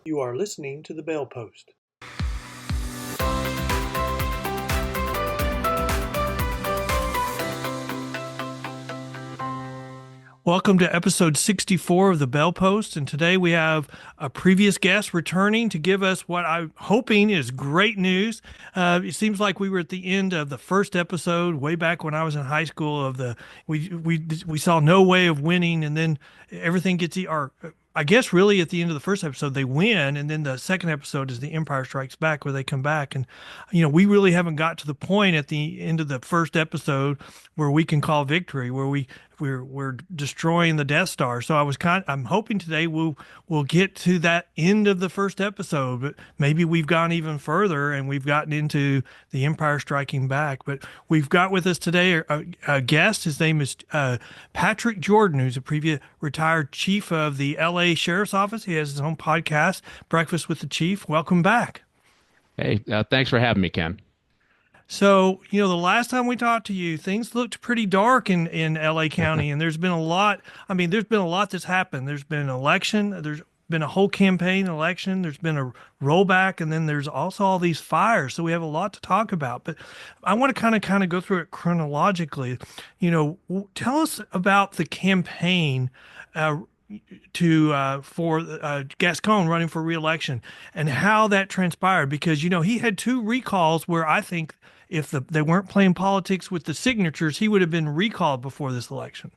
You are listening to the Bell Post. Welcome to episode 64 of the Bell Post, and today we have a previous guest returning to give us what I'm hoping is great news. It seems like we were at the end of the first episode, way back when I was in high school. We saw no way of winning, and then everything gets I guess really at the end of the first episode they win, and then the second episode is The Empire Strikes Back, where they come back, and we really haven't got to the point at the end of the first episode where we can call victory, where we're destroying the Death Star. So I'm hoping today we'll get to that end of the first episode, but maybe we've gone even further and we've gotten into the Empire Striking Back. But we've got with us today a guest. His name is Patrick Jordan, who's a previous retired chief of the LA Sheriff's Office. He has his own podcast, Breakfast with the Chief. Welcome back. Hey, thanks for having me, Ken. So, the last time we talked to you, things looked pretty dark in LA County, and there's been a lot. There's been a lot that's happened. There's been an election, there's been a whole campaign election, there's been a rollback, and then there's also all these fires. So we have a lot to talk about. But I want to kind of go through it chronologically. Tell us about the campaign for Gascon running for re-election and how that transpired, because he had two recalls where I think if they weren't playing politics with the signatures, he would have been recalled before this election.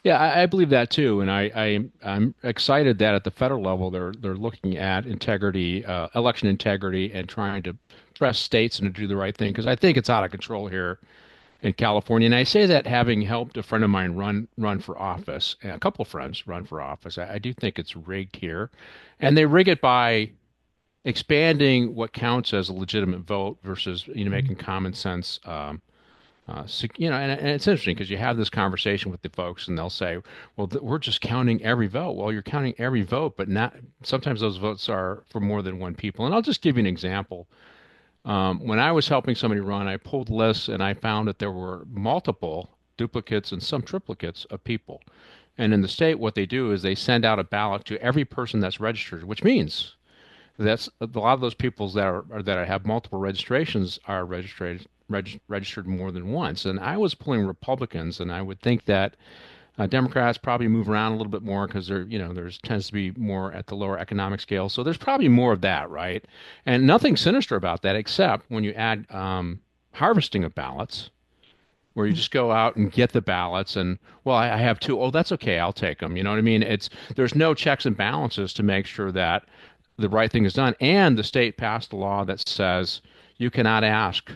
Yeah, I believe that too, and I'm excited that at the federal level they're looking at integrity, election integrity, and trying to press states and to do the right thing, because I think it's out of control here in California. And I say that having helped a friend of mine run for office, and a couple of friends run for office. I do think it's rigged here, and they rig it by expanding what counts as a legitimate vote versus making common sense. And it's interesting because you have this conversation with the folks, and they'll say, "Well, we're just counting every vote." Well, you're counting every vote, but not sometimes those votes are for more than one people. And I'll just give you an example. When I was helping somebody run, I pulled lists and I found that there were multiple duplicates and some triplicates of people. And in the state, what they do is they send out a ballot to every person that's registered, which means that's a lot of those people that have multiple registrations are registered more than once. And I was pulling Republicans, and I would think that Democrats probably move around a little bit more because there's tends to be more at the lower economic scale. So there's probably more of that, right? And nothing sinister about that, except when you add harvesting of ballots, where you just go out and get the ballots, and well, I have two. Oh, that's okay, I'll take them. You know what I mean? There's no checks and balances to make sure that the right thing is done. And the state passed a law that says you cannot ask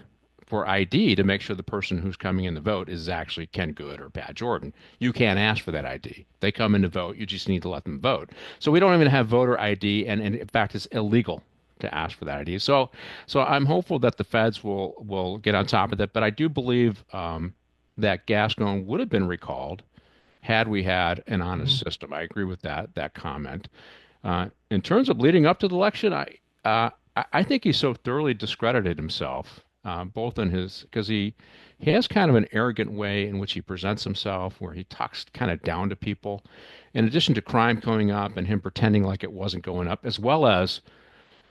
for ID to make sure the person who's coming in to vote is actually Ken Good or Pat Jordan. You can't ask for that ID. They come in to vote. You just need to let them vote. So we don't even have voter ID, and in fact, it's illegal to ask for that ID. So I'm hopeful that the feds will get on top of that. But I do believe that Gascon would have been recalled had we had an honest system. I agree with that comment. In terms of leading up to the election, I think he so thoroughly discredited himself, both in because he has kind of an arrogant way in which he presents himself, where he talks kind of down to people, in addition to crime going up and him pretending like it wasn't going up, as well as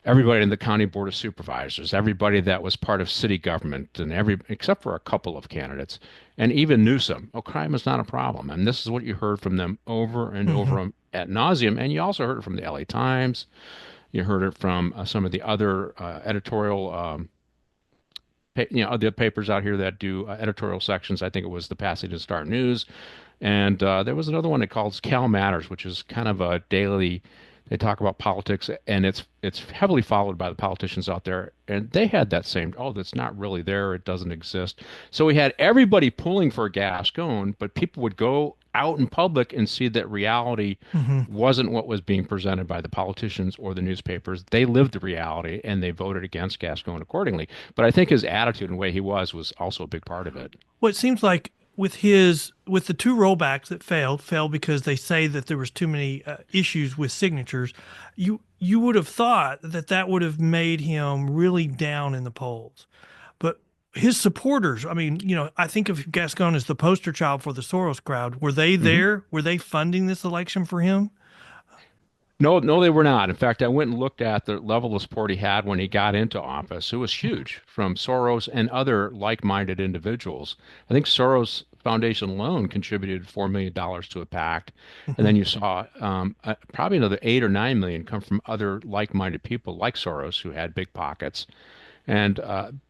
everybody in the county board of supervisors, everybody that was part of city government, and except for a couple of candidates, and even Newsom. Oh, crime is not a problem, and this is what you heard from them over and over ad nauseum. And you also heard it from the LA Times. You heard it from some of the other editorial, the papers out here that do editorial sections. I think it was the Pasadena Star News, and there was another one that calls Cal Matters, which is kind of a daily. They talk about politics, and it's heavily followed by the politicians out there. And they had that same, oh, that's not really there. It doesn't exist. So we had everybody pulling for Gascon, but people would go out in public and see that reality wasn't what was being presented by the politicians or the newspapers. They lived the reality, and they voted against Gascon accordingly. But I think his attitude and the way he was also a big part of it. Well, it seems like with the two rollbacks that failed because they say that there was too many issues with signatures, you would have thought that would have made him really down in the polls. But his supporters, I think of Gascon as the poster child for the Soros crowd. Were they there? Were they funding this election for him? No, no, they were not. In fact, I went and looked at the level of support he had when he got into office. It was huge from Soros and other like-minded individuals. I think Soros Foundation alone contributed $4 million to a PAC, and then Mhm. you saw probably another 8 or 9 million come from other like-minded people like Soros who had big pockets, and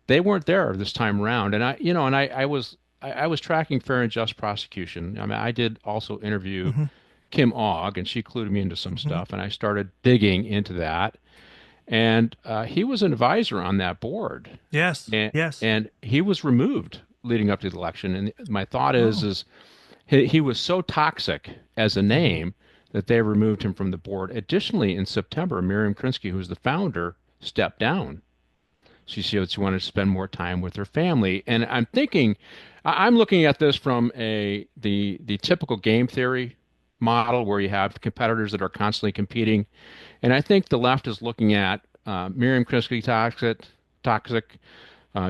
they weren't there this time around. And I was tracking fair and just prosecution. I mean, I did also interview Mhm. Kim Ogg, and she clued me into some Mhm. stuff, and I started digging into that. And he was an advisor on that board, Yes. and Yes. and he was removed leading up to the election. And my thought Oh. is he was so toxic as a Mhm. name that they removed him from the board. Additionally, in September, Miriam Krinsky, who was the founder, stepped down. She wanted to spend more time with her family. And I'm thinking, I'm looking at this from the typical game theory model where you have competitors that are constantly competing. And I think the left is looking at Miriam Krinsky toxic,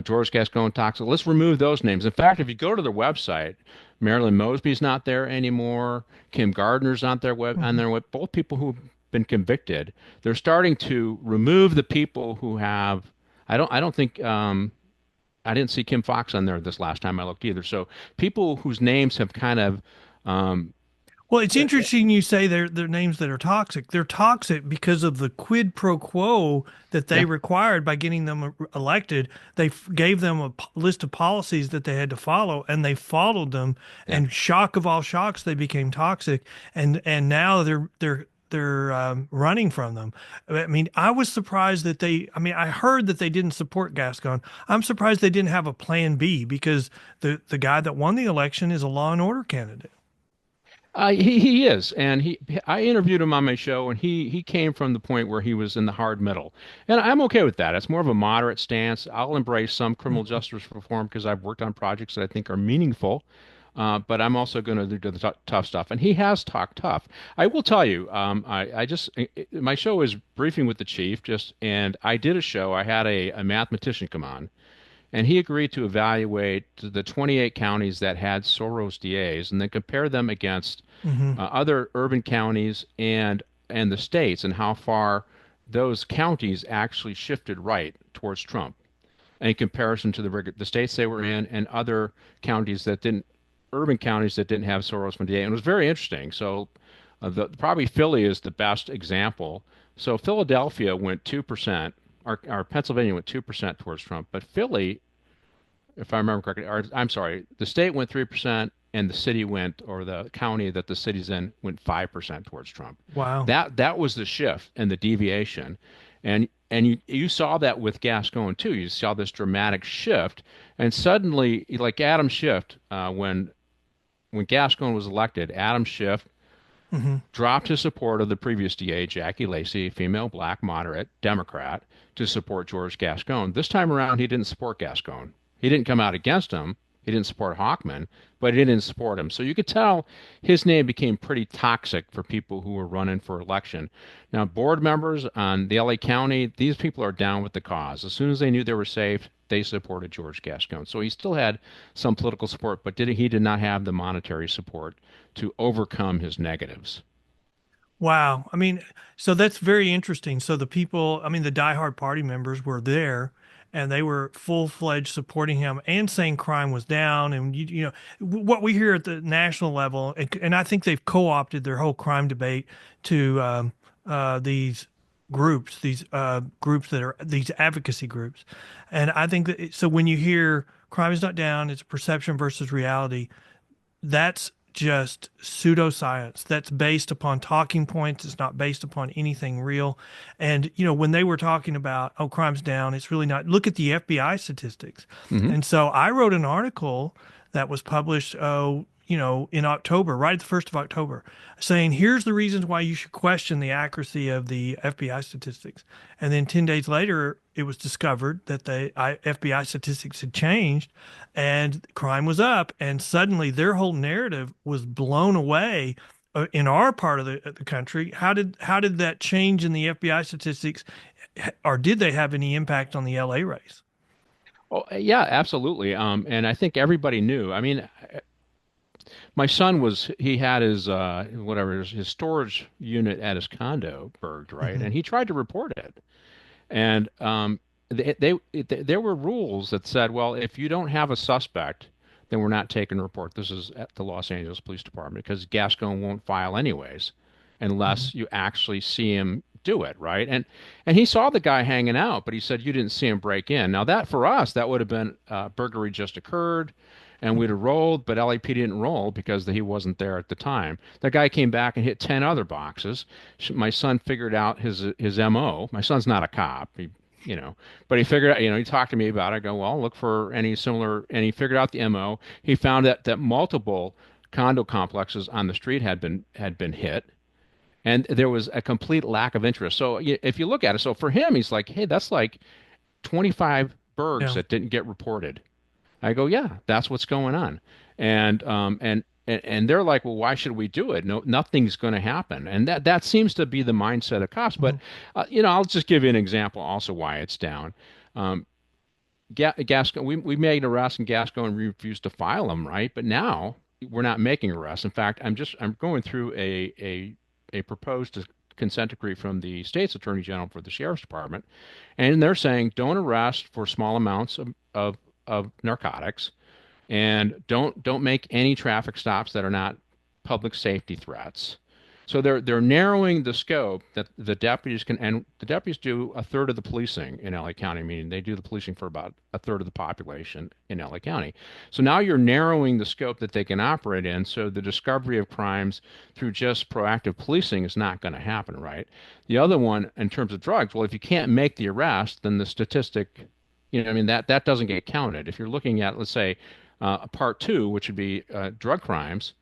George Gascon toxic. Let's remove those names. In fact, if you go to their website, Marilyn Mosby's not there anymore. Kim Gardner's not there on Mhm. their web. Both people who've been convicted. They're starting to remove the people who have. I don't think I didn't see Kim Fox on there this last time I looked either. So people whose names have kind of um, Well, it's uh, interesting you say they're names that are toxic. They're toxic because of the quid pro quo that they yeah, required by getting them elected. They gave them a list of policies that they had to follow, and they followed them. yeah. And shock of all shocks, they became toxic. And now they're running from them. I mean, I was surprised that they. I mean, I heard that they didn't support Gascon. I'm surprised they didn't have a plan B because the guy that won the election is a law and order candidate. He is, and he I interviewed him on my show, and he came from the point where he was in the hard middle, and I'm okay with that. It's more of a moderate stance. I'll embrace some criminal justice reform because I've worked on projects that I think are meaningful, but I'm also going to do the tough stuff. And he has talked tough. I will tell you, my show is briefing with the chief, and I did a show. I had a mathematician come on, and he agreed to evaluate the 28 counties that had Soros DAs and then compare them against Hmm. other urban counties and the states and how far those counties actually shifted right towards Trump in comparison to the states they were in and other counties that didn't urban counties that didn't have Soros from DA. And it was very interesting. So probably Philly is the best example. So Philadelphia went 2%, or Pennsylvania went 2% towards Trump, but Philly, if I remember correctly, or I'm sorry, the state went 3% and the city went, or the county that the city's in went 5% towards Trump. Wow. That was the shift and the deviation. And you saw that with Gascon too. You saw this dramatic shift, and suddenly, like Adam Schiff, when Gascon was elected, Adam Schiff Hmm. dropped his support of the previous DA, Jackie Lacey, female black moderate Democrat, to support George Gascon. This time around, he didn't support Gascon. He didn't come out against him. He didn't support Hawkman, but he didn't support him. So you could tell his name became pretty toxic for people who were running for election. Now, board members on the LA County, these people are down with the cause. As soon as they knew they were safe, they supported George Gascon. So he still had some political support, but he did not have the monetary support to overcome his negatives. Wow. I mean, so that's very interesting. So the people, I mean, the diehard party members were there and they were full-fledged supporting him and saying crime was down. And, you know, what we hear at the national level, and I think they've co-opted their whole crime debate to these groups that are these advocacy groups. And I think that, so when you hear crime is not down, it's perception versus reality. That's just pseudoscience. That's based upon talking points. It's not based upon anything real. And, you know, when they were talking about, oh, crime's down, it's really not. Look at the FBI statistics. Hmm. And so I wrote an article that was published, oh, you know, in October, right at the 1st of October, saying here's the reasons why you should question the accuracy of the FBI statistics. And then 10 days later, it was discovered that the FBI statistics had changed and crime was up. And suddenly their whole narrative was blown away in our part of the country. How did that change in the FBI statistics, or did they have any impact on the LA race? Oh, yeah, absolutely. And I think everybody knew. I mean, My son was he had his whatever his storage unit at his condo burged, right? Hmm. And he tried to report it. And there were rules that said, well, if you don't have a suspect, then we're not taking a report. This is at the Los Angeles Police Department because Gascon won't file anyways Hmm. unless you actually see him do it, right? And he saw the guy hanging out, but he said you didn't see him break in. Now that for us, that would have been burglary just occurred. And we'd have rolled, but LAP didn't roll because he wasn't there at the time. The guy came back and hit 10 other boxes. My son figured out his MO. My son's not a cop. But he figured out, he talked to me about it. I go, well, look for any similar, and he figured out the MO. He found that multiple condo complexes on the street had been hit, and there was a complete lack of interest. So if you look at it, so for him, he's like, hey, that's like 25 bergs Yeah. that didn't get reported. I go, yeah, that's what's going on. And they're like, well, why should we do it? No, nothing's going to happen. And that seems to be the mindset of cops. But Hmm. I'll just give you an example also why it's down. Um, Gascon, we made an arrest and Gascon refused to file them, right? But now we're not making arrests. In fact, I'm going through a proposed consent decree from the state's attorney general for the sheriff's department, and they're saying don't arrest for small amounts of narcotics, and don't make any traffic stops that are not public safety threats. So they're narrowing the scope that the deputies can, and the deputies do a third of the policing in LA County, meaning they do the policing for about a third of the population in LA County. So now you're narrowing the scope that they can operate in, so the discovery of crimes through just proactive policing is not going to happen, right? The other one, in terms of drugs, well, if you can't make the arrest, then the statistic, I mean, that doesn't get counted. If you're looking at, let's say, part two, which would be drug crimes,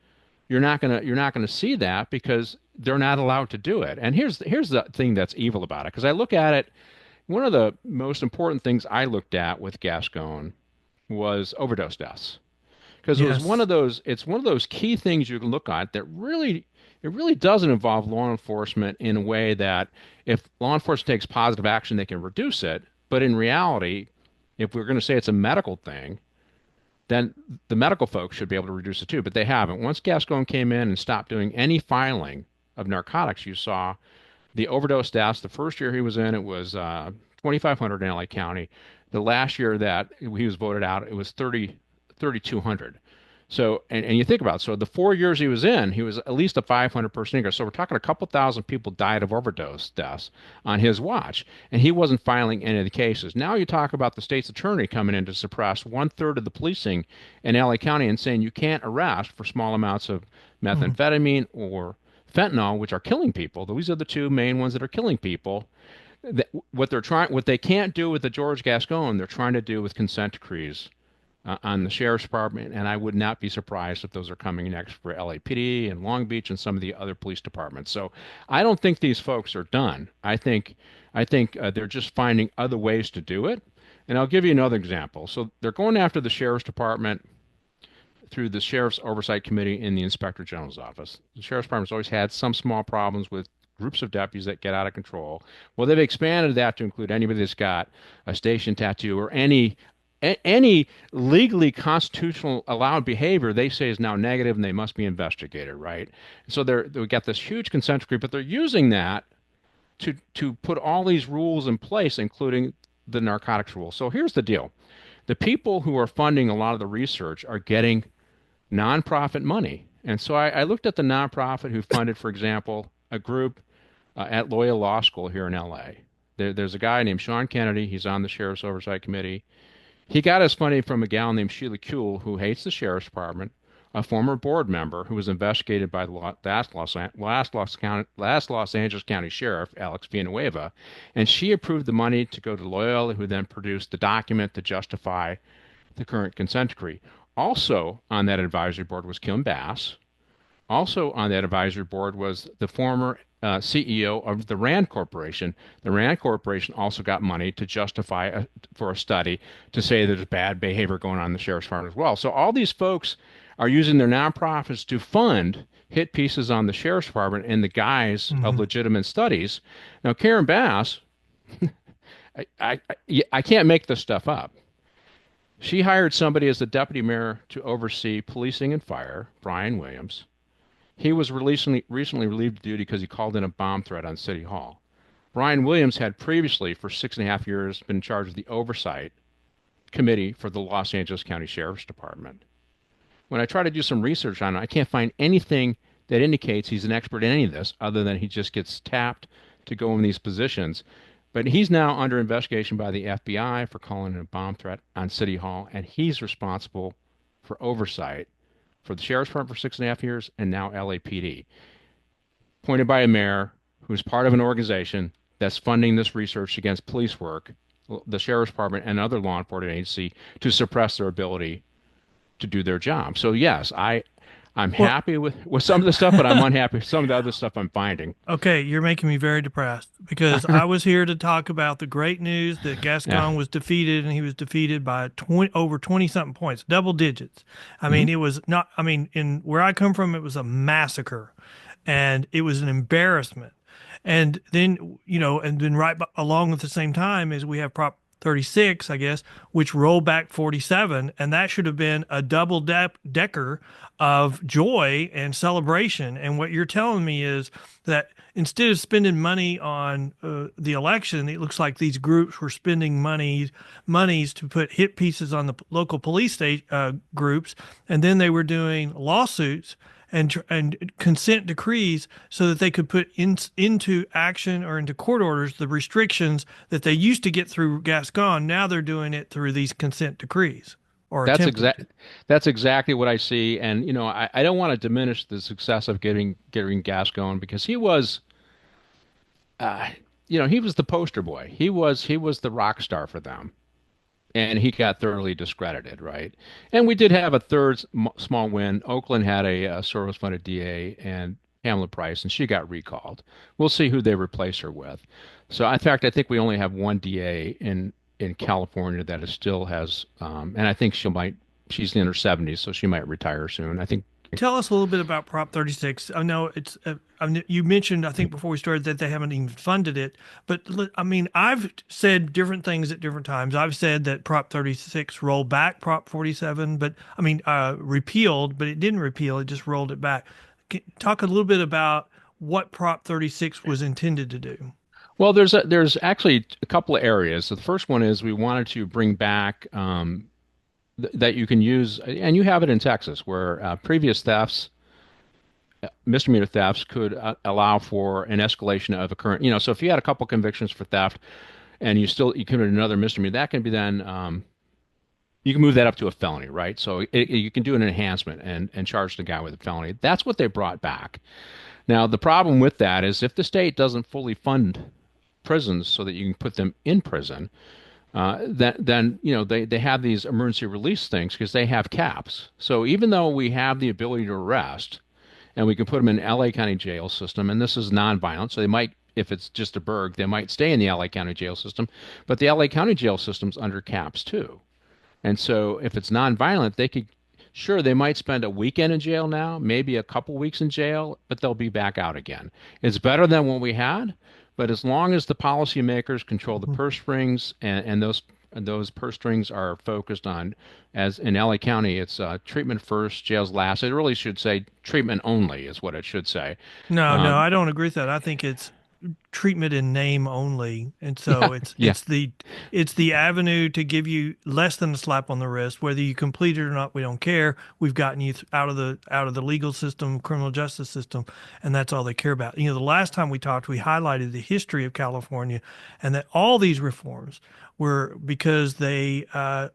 you're not gonna see that because they're not allowed to do it. And here's the thing that's evil about it. Because I look at it, one of the most important things I looked at with Gascon was overdose deaths. Because Yes. it's one of those key things you can look at that really it really doesn't involve law enforcement in a way that if law enforcement takes positive action, they can reduce it. But in reality, if we're going to say it's a medical thing, then the medical folks should be able to reduce it too, but they haven't. Once Gascon came in and stopped doing any filing of narcotics, you saw the overdose deaths. The first year he was in, it was 2,500 in LA County. The last year that he was voted out, it was 3,200. So, and you think about it, so the 4 years he was in, he was at least a 500 person increase. So we're talking a couple thousand people died of overdose deaths on his watch, and he wasn't filing any of the cases. Now you talk about the state's attorney coming in to suppress one third of the policing in LA County and saying you can't arrest for small amounts of Hmm. methamphetamine or fentanyl, which are killing people. These are the two main ones that are killing people. What they can't do with the George Gascon, they're trying to do with consent decrees on the sheriff's department, and I would not be surprised if those are coming next for LAPD and Long Beach and some of the other police departments. So I don't think these folks are done. I think they're just finding other ways to do it. And I'll give you another example. So they're going after the sheriff's department through the Sheriff's Oversight Committee in the Inspector General's office. The Sheriff's Department's always had some small problems with groups of deputies that get out of control. Well, they've expanded that to include anybody that's got a station tattoo or any legally constitutional allowed behavior they say is now negative and they must be investigated, right? So they've got this huge consent decree, but they're using that to put all these rules in place, including the narcotics rule. So here's the deal. The people who are funding a lot of the research are getting nonprofit money. And so I looked at the nonprofit who funded, for example, a group at Loyola Law School here in LA. There's a guy named Sean Kennedy. He's on the Sheriff's Oversight Committee. He got his funding from a gal named Sheila Kuehl, who hates the Sheriff's Department, a former board member who was investigated by the last Los Angeles County Sheriff, Alex Villanueva. And she approved the money to go to Loyola, who then produced the document to justify the current consent decree. Also on that advisory board was Kim Bass. Also on that advisory board was the former CEO of the Rand Corporation. The Rand Corporation also got money to justify for a study to say there's bad behavior going on in the sheriff's department as well. So all these folks are using their nonprofits to fund hit pieces on the sheriff's department in the guise of Hmm. legitimate studies. Now, Karen Bass, I can't make this stuff up. She hired somebody as the deputy mayor to oversee policing and fire, Brian Williams. He was recently relieved of duty because he called in a bomb threat on City Hall. Brian Williams had previously, for 6.5 years, been in charge of the oversight committee for the Los Angeles County Sheriff's Department. When I try to do some research on him, I can't find anything that indicates he's an expert in any of this other than he just gets tapped to go in these positions. But he's now under investigation by the FBI for calling in a bomb threat on City Hall, and he's responsible for oversight for the Sheriff's Department for 6.5 years and now LAPD, appointed by a mayor who's part of an organization that's funding this research against police work, the Sheriff's Department and other law enforcement agency to suppress their ability to do their job. So yes, I'm Well, happy with some of the stuff, but I'm unhappy with some of the other stuff I'm finding. okay, you're making me very depressed because I was here to talk about the great news that Yeah. Gascon was defeated, and he was defeated by 20, over 20 something points, double digits. I Hmm. mean, it was not, I mean, in where I come from, it was a massacre and it was an embarrassment. And then, and then along at the same time as we have Prop 36, I guess, which rolled back 47, and that should have been a double decker of joy and celebration. And what you're telling me is that instead of spending money on the election, it looks like these groups were spending monies to put hit pieces on the local police groups, and then they were doing lawsuits and consent decrees so that they could put into action or into court orders the restrictions that they used to get through Gascon. Now they're doing it through these consent decrees or That's attempting exact. to. That's exactly what I see, and I don't want to diminish the success of getting gas going because uh, he was the poster boy. He was the rock star for them, and he got thoroughly discredited, right? And we did have a third small win. Oakland had a Soros-funded DA and Pamela Price, and she got recalled. We'll see who they replace her with. So, in fact, I think we only have one DA in California that is still has, and I think she's in her 70s, so she might retire soon. I think. Tell us a little bit about Prop 36. I know you mentioned, I think before we started, that they haven't even funded it. But I mean, I've said different things at different times. I've said that Prop 36 rolled back Prop 47, but I mean, repealed, but it didn't repeal, it just rolled it back. Talk a little bit about what Prop 36 was intended to do. Well, there's actually a couple of areas. The first one is we wanted to bring back that you can use, and you have it in Texas, where previous thefts, misdemeanor thefts, could allow for an escalation of a current. So if you had a couple convictions for theft, and you committed another misdemeanor, that can be then you can move that up to a felony, right? So you can do an enhancement and charge the guy with a felony. That's what they brought back. Now the problem with that is if the state doesn't fully fund prisons so that you can put them in prison, then they have these emergency release things because they have caps. So even though we have the ability to arrest and we can put them in LA County jail system, and this is nonviolent, so they might, if it's just a burg, they might stay in the LA County jail system, but the LA County jail system's under caps too. And so if it's nonviolent, they could, sure, they might spend a weekend in jail now, maybe a couple weeks in jail, but they'll be back out again. It's better than what we had, but as long as the policymakers control the purse strings and those purse strings are focused on, as in LA County, it's treatment first, jails last. It really should say treatment only is what it should say. No, no, Um, I don't agree with that. I think it's treatment in name only, and so yeah, it's yeah. it's the avenue to give you less than a slap on the wrist, whether you complete it or not. We don't care. We've gotten you out of the legal system, criminal justice system, and that's all they care about. The last time we talked, we highlighted the history of California, and that all these reforms were because they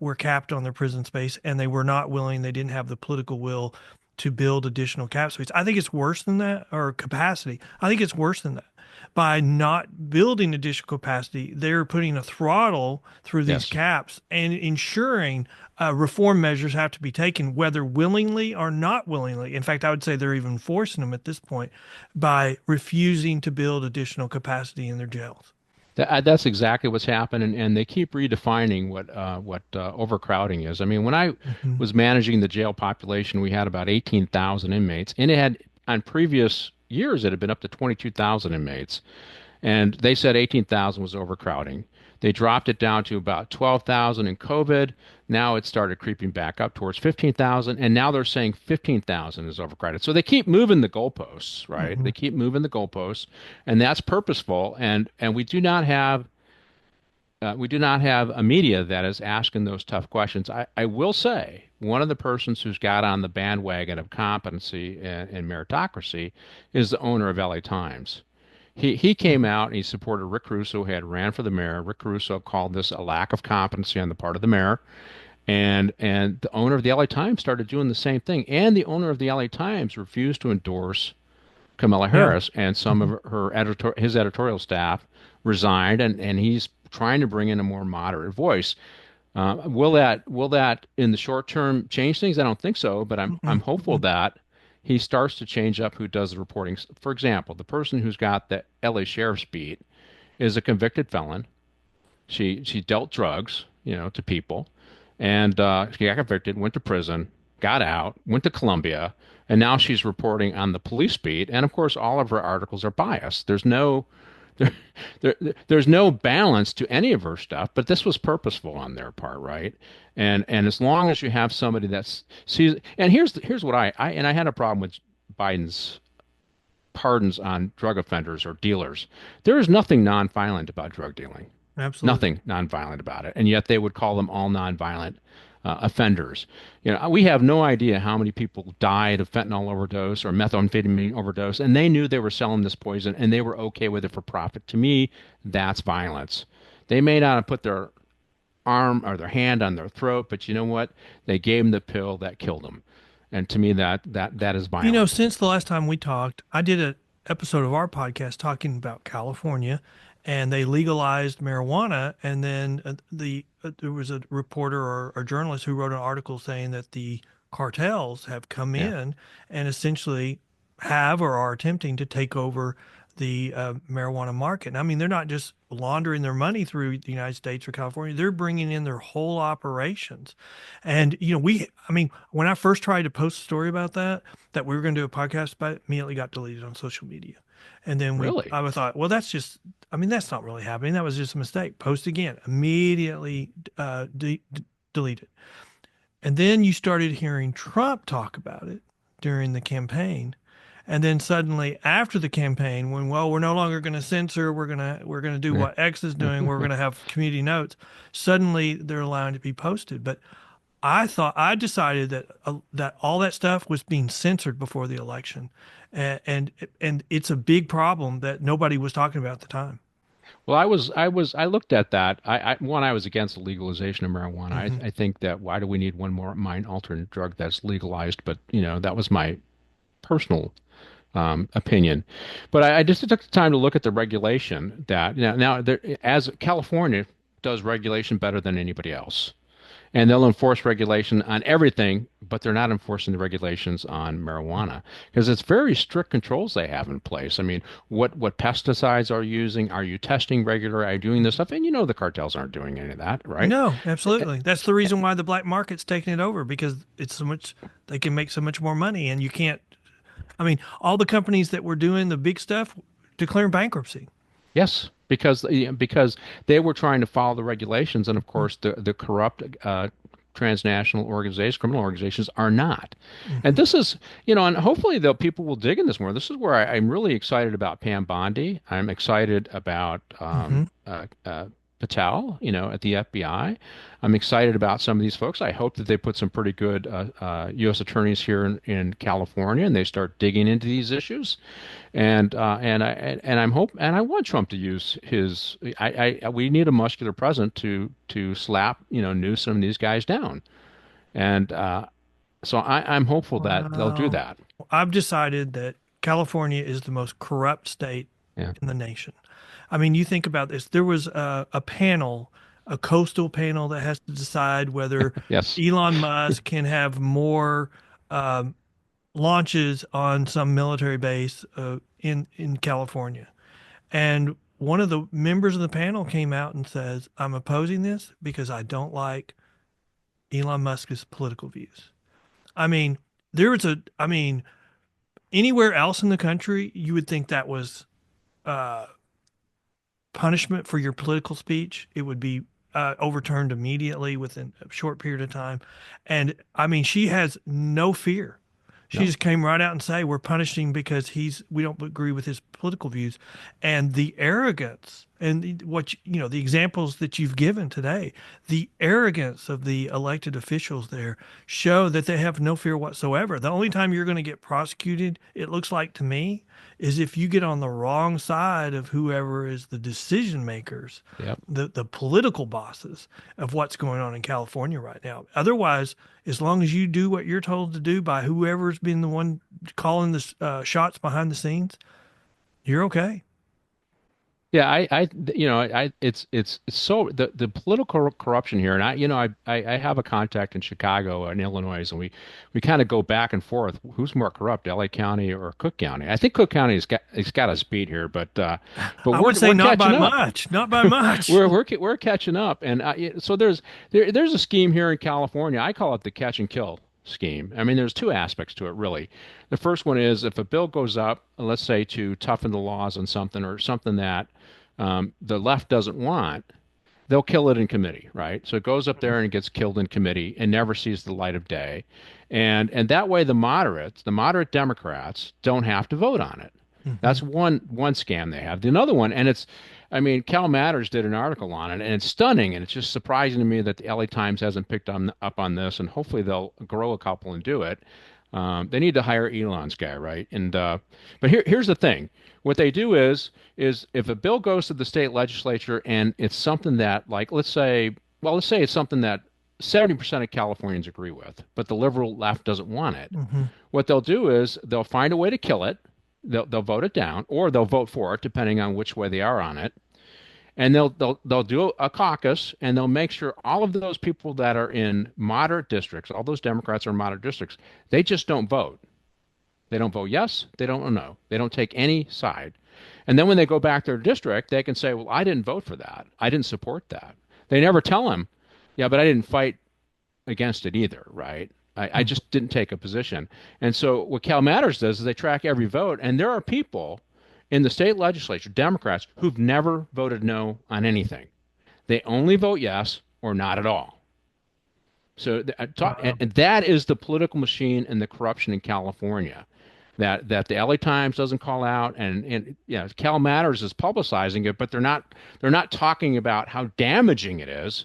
were capped on their prison space, and they were not willing. They didn't have the political will to build additional cap space. I think it's worse than that, or capacity. I think it's worse than that. By not building additional capacity, they're putting a throttle through these Yes. caps and ensuring reform measures have to be taken, whether willingly or not willingly. In fact, I would say they're even forcing them at this point by refusing to build additional capacity in their jails. That's exactly what's happening, and they keep redefining what overcrowding is. I mean, when I Mhm. was managing the jail population, we had about 18,000 inmates, and it had on previous years it had been up to 22,000 inmates. And they said 18,000 was overcrowding. They dropped it down to about 12,000 in COVID. Now it started creeping back up towards 15,000, and now they're saying 15,000 is overcrowded. So they keep moving the goalposts, right? Hmm. They keep moving the goalposts, and that's purposeful. And we do not have a media that is asking those tough questions. I will say one of the persons who's got on the bandwagon of competency and meritocracy is the owner of LA Times. He came Hmm. out and he supported Rick Caruso, who had ran for the mayor. Rick Caruso called this a lack of competency on the part of the mayor. And the owner of the LA Times started doing the same thing. And the owner of the LA Times refused to endorse Kamala Yeah. Harris, and some Hmm. of his editorial staff resigned, and he's trying to bring in a more moderate voice. Will that in the short term change things? I don't think so, but I'm Mm-mm. hopeful Mm-mm. that he starts to change up who does the reporting. For example, the person who's got the LA Sheriff's beat is a convicted felon. She dealt drugs, to people, and she got convicted, went to prison, got out, went to Columbia, and now she's reporting on the police beat. And of course, all of her articles are biased. There, there's no balance to any of her stuff. But this was purposeful on their part, right? And as long as you have somebody that's sees, and here's what I had a problem with Biden's pardons on drug offenders or dealers. There is nothing nonviolent about drug dealing. Absolutely. Nothing nonviolent about it, and yet they would call them all nonviolent offenders. We have no idea how many people died of fentanyl overdose or methamphetamine overdose, and they knew they were selling this poison, and they were okay with it for profit. To me, that's violence. They may not have put their arm or their hand on their throat, but you know what? They gave them the pill that killed them, and to me, that is violence. Since the last time we talked, I did an episode of our podcast talking about California, and they legalized marijuana. And then there was a reporter or journalist who wrote an article saying that the cartels have come Yeah. in and essentially have or are attempting to take over the marijuana market. And I mean, they're not just laundering their money through the United States or California; they're bringing in their whole operations. And I mean, when I first tried to post a story about that we were going to do a podcast about it, immediately got deleted on social media. And then Really? I thought, well, I mean, that's not really happening. That was just a mistake. Post again, immediately deleted. And then you started hearing Trump talk about it during the campaign. And then suddenly after the campaign, when, well, we're no longer going to censor, we're going to do Yeah. what X is doing, we're going to have community notes. Suddenly they're allowing it to be posted. But I decided that all that stuff was being censored before the election, and it's a big problem that nobody was talking about at the time. Well, I looked at that. I was against the legalization of marijuana. Hmm. I think that why do we need one more mind altering drug that's legalized? But that was my personal opinion. But I just took the time to look at the regulation that now there, as California does regulation better than anybody else. And they'll enforce regulation on everything, but they're not enforcing the regulations on marijuana because it's very strict controls they have in place. I mean, what pesticides are you using? Are you testing regularly? Are you doing this stuff? And the cartels aren't doing any of that, right? No, absolutely. That's the reason why the black market's taking it over because it's so much they can make so much more money, and you can't. I mean, all the companies that were doing the big stuff declaring bankruptcy. Yes, because they were trying to follow the regulations, and of course the corrupt transnational organizations, criminal organizations, are not. And Hmm. this is, and hopefully people will dig in this more. This is where I'm really excited about Pam Bondi. I'm excited about Hmm. Patel, at the FBI. I'm excited about some of these folks. I hope that they put some pretty good U.S. attorneys here in California, and they start digging into these issues and I want Trump to use his. We need a muscular president to slap Newsom and these guys down, and so I'm hopeful that they'll do Well, that. I've decided that California is the most corrupt state Yeah. in the nation. I mean, you think about this. There was a panel, a coastal panel that has to decide whether Yes. Elon Musk can have more um, launches on some military base in California. And one of the members of the panel came out and says, "I'm opposing this because I don't like Elon Musk's political views." I mean, I mean, anywhere else in the country, you would think that was uh, punishment for your political speech, it would be overturned immediately within a short period of time. And I mean, she has no fear. She No. just came right out and say we're punishing because we don't agree with his political views, and the arrogance and the examples that you've given today, the arrogance of the elected officials there show that they have no fear whatsoever. The only time you're going to get prosecuted, it looks like to me, is if you get on the wrong side of whoever is the decision makers, Yep. the political bosses of what's going on in California right now. Otherwise, as long as you do what you're told to do by whoever's been the one calling the shots behind the scenes, you're okay. Yeah, it's so the political corruption here, and I have a contact in Chicago and Illinois, and we kind of go back and forth. Who's more corrupt, LA County or Cook County? I think Cook County has got us beat here, but I we're would say we're not catching by up. much, not by much. We're catching up, and so there's a scheme here in California. I call it the catch and kill scheme. I mean, there's two aspects to it, really. The first one is if a bill goes up, let's say to toughen the laws on something or something that the left doesn't want, they'll kill it in committee, right? So it goes up there and it gets killed in committee and never sees the light of day. And that way the moderate Democrats don't have to vote on it. Hmm. That's one scam they have. The another one, and I mean, Cal Matters did an article on it, and it's stunning, and it's just surprising to me that the LA Times hasn't picked up on this, and hopefully they'll grow a couple and do it. They need to hire Elon's guy, right? But here's the thing: what they do is if a bill goes to the state legislature and it's something that, like, let's say it's something that 70% of Californians agree with, but the liberal left doesn't want it. Hmm. What they'll do is they'll find a way to kill it. They'll vote it down, or they'll vote for it, depending on which way they are on it. And they'll do a caucus, and they'll make sure all of those people that are in moderate districts, all those Democrats are in moderate districts, they just don't vote. They don't vote yes, they don't no. They don't take any side. And then when they go back to their district, they can say, "Well, I didn't vote for that. I didn't support that." They never tell them, "Yeah, but I didn't fight against it either, right? I Hmm. just didn't take a position." And so what Cal Matters does is they track every vote, and there are people in the state legislature, Democrats, who've never voted no on anything. They only vote yes or not at all. So Wow. and that is the political machine and the corruption in California that the LA Times doesn't call out, and yeah, Cal Matters is publicizing it, but they're not talking about how damaging it is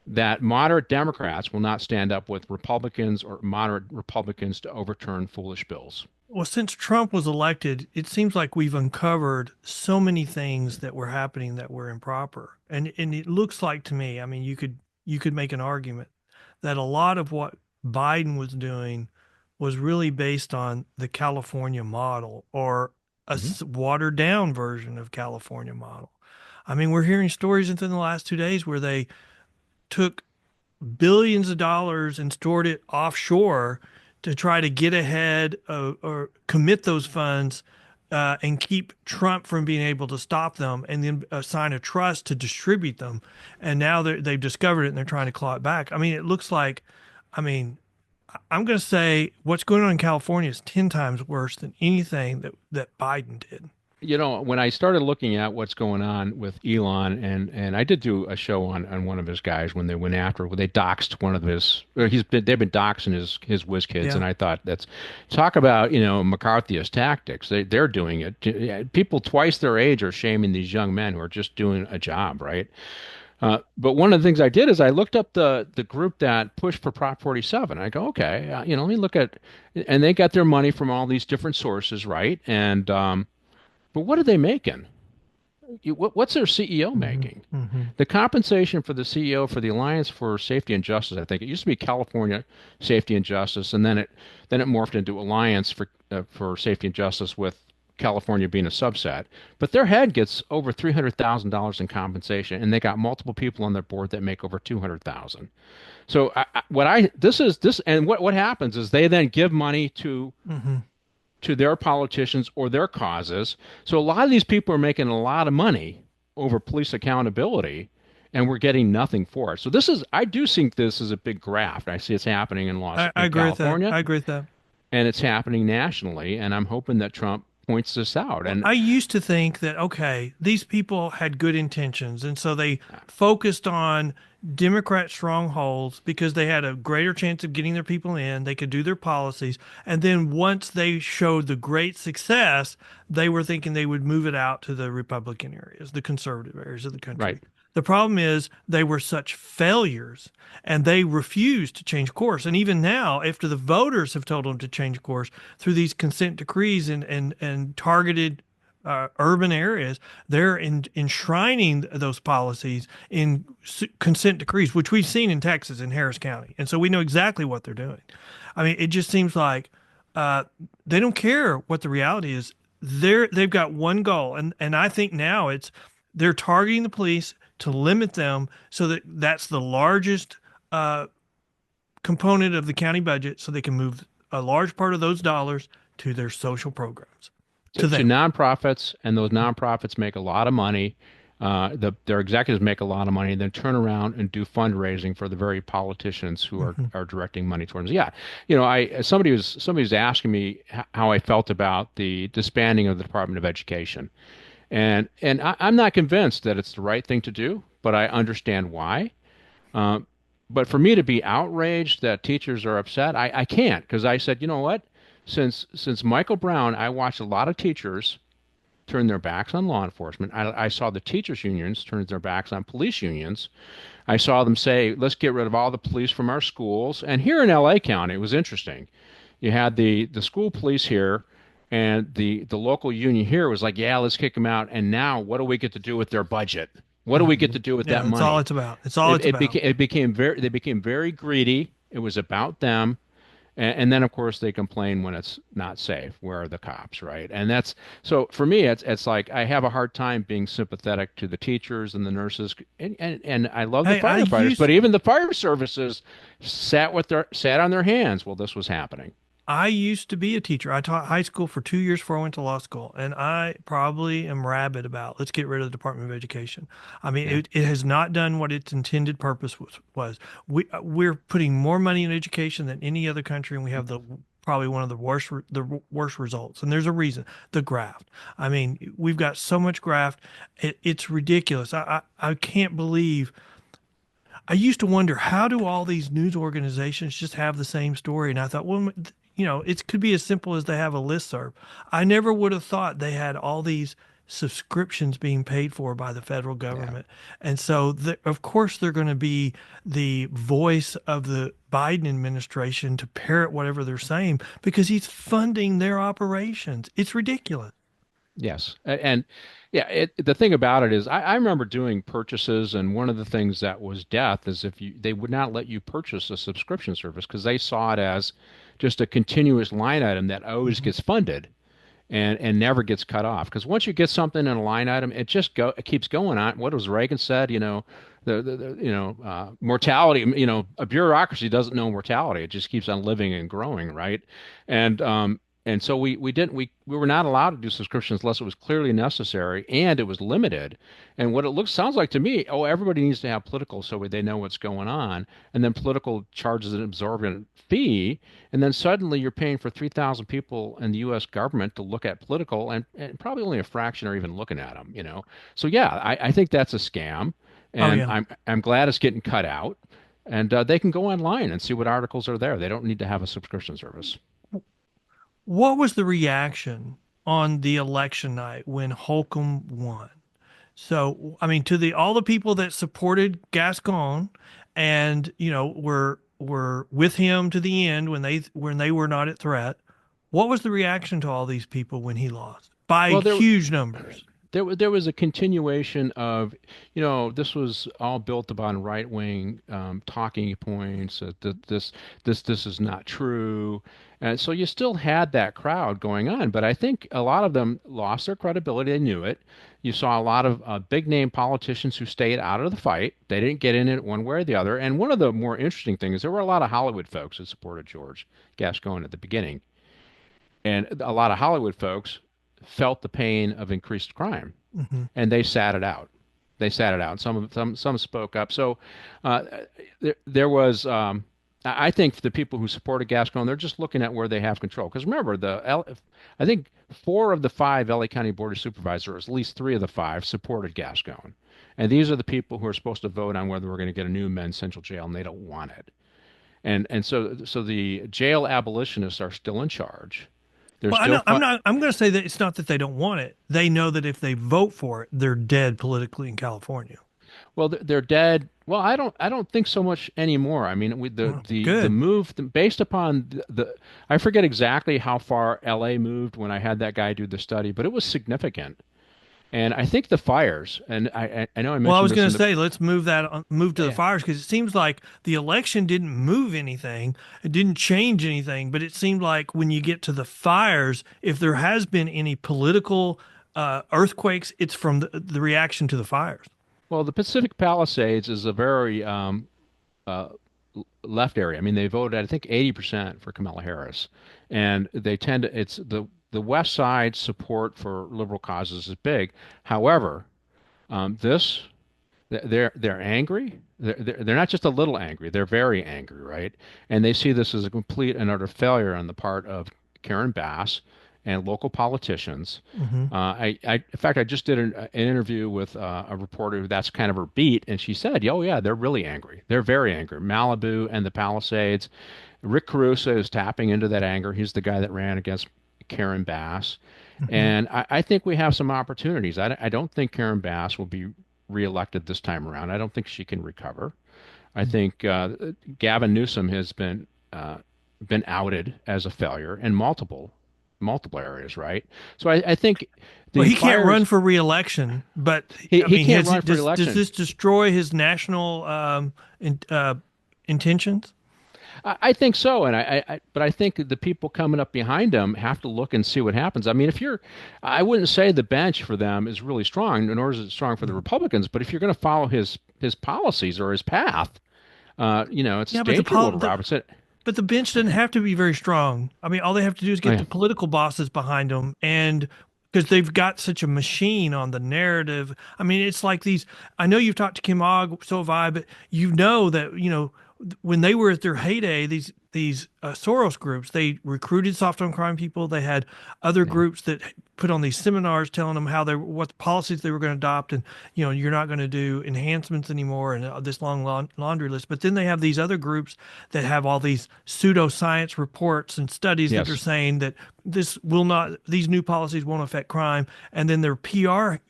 that moderate Democrats will not stand up with Republicans or moderate Republicans to overturn foolish bills. Well, since Trump was elected, it seems like we've uncovered so many things that were happening that were improper. And it looks like to me, I mean, you could make an argument that a lot of what Biden was doing was really based on the California model or a Hmm. watered down version of California model. I mean, we're hearing stories within the last 2 days where they took billions of dollars and stored it offshore to try to get ahead of, or commit those funds and keep Trump from being able to stop them and then assign a trust to distribute them. And now they've discovered it and they're trying to claw it back. I mean, it looks like, I mean, I'm going to say what's going on in California is 10 times worse than anything that Biden did. When I started looking at what's going on with Elon, and I did do a show on one of his guys when they went after, when they doxed one of his, or they've been doxing his whiz kids, Yeah. and I thought that's talk about McCarthyist tactics. They're doing it. People twice their age are shaming these young men who are just doing a job, right? But one of the things I did is I looked up the group that pushed for Prop 47. I go, okay, let me look at, and they got their money from all these different sources, right? And but what are they making? What's their CEO Hmm. making? Hmm. The compensation for the CEO for the Alliance for Safety and Justice, I think it used to be California Safety and Justice, and then it morphed into Alliance for Safety and Justice with California being a subset. But their head gets over $300,000 in compensation, and they got multiple people on their board that make over 200,000. So what I this is this and what happens is they then give money Hmm. to their politicians or their causes. So a lot of these people are making a lot of money over police accountability, and we're getting nothing for it. So I do think this is a big graft. I see it's happening I in agree with that. California, I agree with that. and it's happening nationally. And I'm hoping that Trump points this out. Well, And I used to think that, okay, these people had good intentions. And so they focused on Democrat strongholds because they had a greater chance of getting their people in. They could do their policies. And then once they showed the great success, they were thinking they would move it out to the Republican areas, the conservative areas of the right. country. The problem is they were such failures and they refused to change course. And even now, after the voters have told them to change course through these consent decrees and targeted urban areas, they're enshrining those policies in consent decrees, which we've seen in Texas in Harris County. And so we know exactly what they're doing. I mean, it just seems like uh, they don't care what the reality is. They've got one goal, and I think now it's they're targeting the police to limit them so that that's the largest uh, component of the county budget, so they can move a large part of those dollars to their social programs, to To them. nonprofits, and those nonprofits make a lot of money. Their executives make a lot of money, and then turn around and do fundraising for the very politicians who Hmm. are directing money towards. Yeah, I somebody was asking me how I felt about the disbanding of the Department of Education, and I'm not convinced that it's the right thing to do, but I understand why. Um, but for me to be outraged that teachers are upset, I can't, because I said, you know what? Since Michael Brown, I watched a lot of teachers turn their backs on law enforcement. I saw the teachers unions turn their backs on police unions. I saw them say, let's get rid of all the police from our schools. And here in LA County, it was interesting. You had the school police here, and the local union here was like, yeah, let's kick them out. And now, what do we get to do with their budget? What do we get Hmm. to do with Yeah, that that's all money? it's about. It's all it's about. It became very they became very greedy. It was about them. And then, of course, they complain when it's not safe. Where are the cops, right? And that's so for me. It's like I have a hard time being sympathetic to the teachers and the nurses, and I love the Hey, I firefighters, but used even the fire services sat on their hands while this was happening. I used to be a teacher. I taught high school for 2 years before I went to law school, and I probably am rabid about let's get rid of the Department of Education. I mean, Yeah. it has not done what its intended purpose was. We're putting more money in education than any other country, and we have the probably one of the worst results. And there's a reason: the graft. I mean, we've got so much graft, it's ridiculous. I can't believe. I used to wonder, how do all these news organizations just have the same story? And I thought, well, it could be as simple as they have a listserv. I never would have thought they had all these subscriptions being paid for by the federal Yeah. government. And so, of course, they're going to be the voice of the Biden administration to parrot whatever they're saying because he's funding their operations. It's ridiculous. Yes, and yeah, the thing about it is, I remember doing purchases, and one of the things that was death is if they would not let you purchase a subscription service because they saw it as just a continuous line item that always Hmm. gets funded and never gets cut off. Because once you get something in a line item, it keeps going on. What was Reagan said, mortality, a bureaucracy doesn't know mortality. It just keeps on living and growing, right? And and so we were not allowed to do subscriptions unless it was clearly necessary and it was limited. And what it sounds like to me, oh, everybody needs to have political so they know what's going on, and then political charges an exorbitant fee, and then suddenly you're paying for 3,000 people in the U.S. government to look at political, and probably only a fraction are even looking at them. So yeah, I think that's a scam, Oh, and yeah. I'm glad it's getting cut out, and they can go online and see what articles are there. They don't need to have a subscription service. What was the reaction on the election night when Holcomb won? So, I mean, to the all the people that supported Gascon and, were with him to the end when they were not at threat, what was the reaction to all these people when he lost by Well, huge numbers? there was a continuation of, this was all built upon right wing talking points. This is not true, and so you still had that crowd going on. But I think a lot of them lost their credibility. They knew it. You saw a lot of big name politicians who stayed out of the fight. They didn't get in it one way or the other. And one of the more interesting things, there were a lot of Hollywood folks who supported George Gascon at the beginning, and a lot of Hollywood folks felt the pain of increased crime, Hmm. and they sat it out. They sat it out. Some spoke up. So there was. I think the people who supported Gascon, they're just looking at where they have control. Because remember, I think four of the five LA County Board of Supervisors, at least three of the five, supported Gascon. And these are the people who are supposed to vote on whether we're going to get a new men's central jail, and they don't want it. And so the jail abolitionists are still in charge. They're Well, I still know I'm fu- not. I'm going to say that it's not that they don't want it. They know that if they vote for it, they're dead politically in California. Well, they're dead. Well, I don't think so much anymore. I mean, with Well, the good. move based upon I forget exactly how far LA moved when I had that guy do the study, but it was significant. And I think the fires, and I know I Well, I mentioned was this going in to the say let's move that move to the yeah. fires because it seems like the election didn't move anything. It didn't change anything, but it seemed like when you get to the fires, if there has been any political earthquakes, it's from the reaction to the fires. Well, the Pacific Palisades is a very uh, left area. I mean, they voted, I think, 80% for Kamala Harris, and they tend to. It's the West Side support for liberal causes is big. However, this they're angry. They're not just a little angry. They're very angry, right? And they see this as a complete and utter failure on the part of Karen Bass and local politicians. Hmm. In fact, I just did an interview with a reporter who that's kind of her beat, and she said, "Oh yeah, they're really angry. They're very angry. Malibu and the Palisades. Rick Caruso is tapping into that anger. He's the guy that ran against Karen Bass, Hmm. and I think we have some opportunities. I don't think Karen Bass will be reelected this time around. I don't think she can recover. I think Gavin Newsom has been outed as a failure in multiple areas, right? So I think Well, the he can't run fires. for reelection, but He I he mean, can't has run it for does election. this destroy his national intentions? I think so, and but I think the people coming up behind him have to look and see what happens. I mean, I wouldn't say the bench for them is really strong, nor is it strong for the Mhm. Republicans. But if you're going to follow his policies or his path, it's Yeah, but danger, Will Robertson. but the bench doesn't have to be very strong. I mean, all they have to do is Oh, get yeah. the political bosses behind them, and because they've got such a machine on the narrative. I mean, it's like these. I know you've talked to Kim Og, so have I, but you know that when they were at their heyday, these Soros groups, they recruited soft on crime people. They had other Yeah. groups that put on these seminars telling them how they what policies they were going to adopt, and you're not going to do enhancements anymore, and this long laundry list. But then they have these other groups that have all these pseudoscience reports and studies that are Yes. saying that these new policies won't affect crime, and then their PR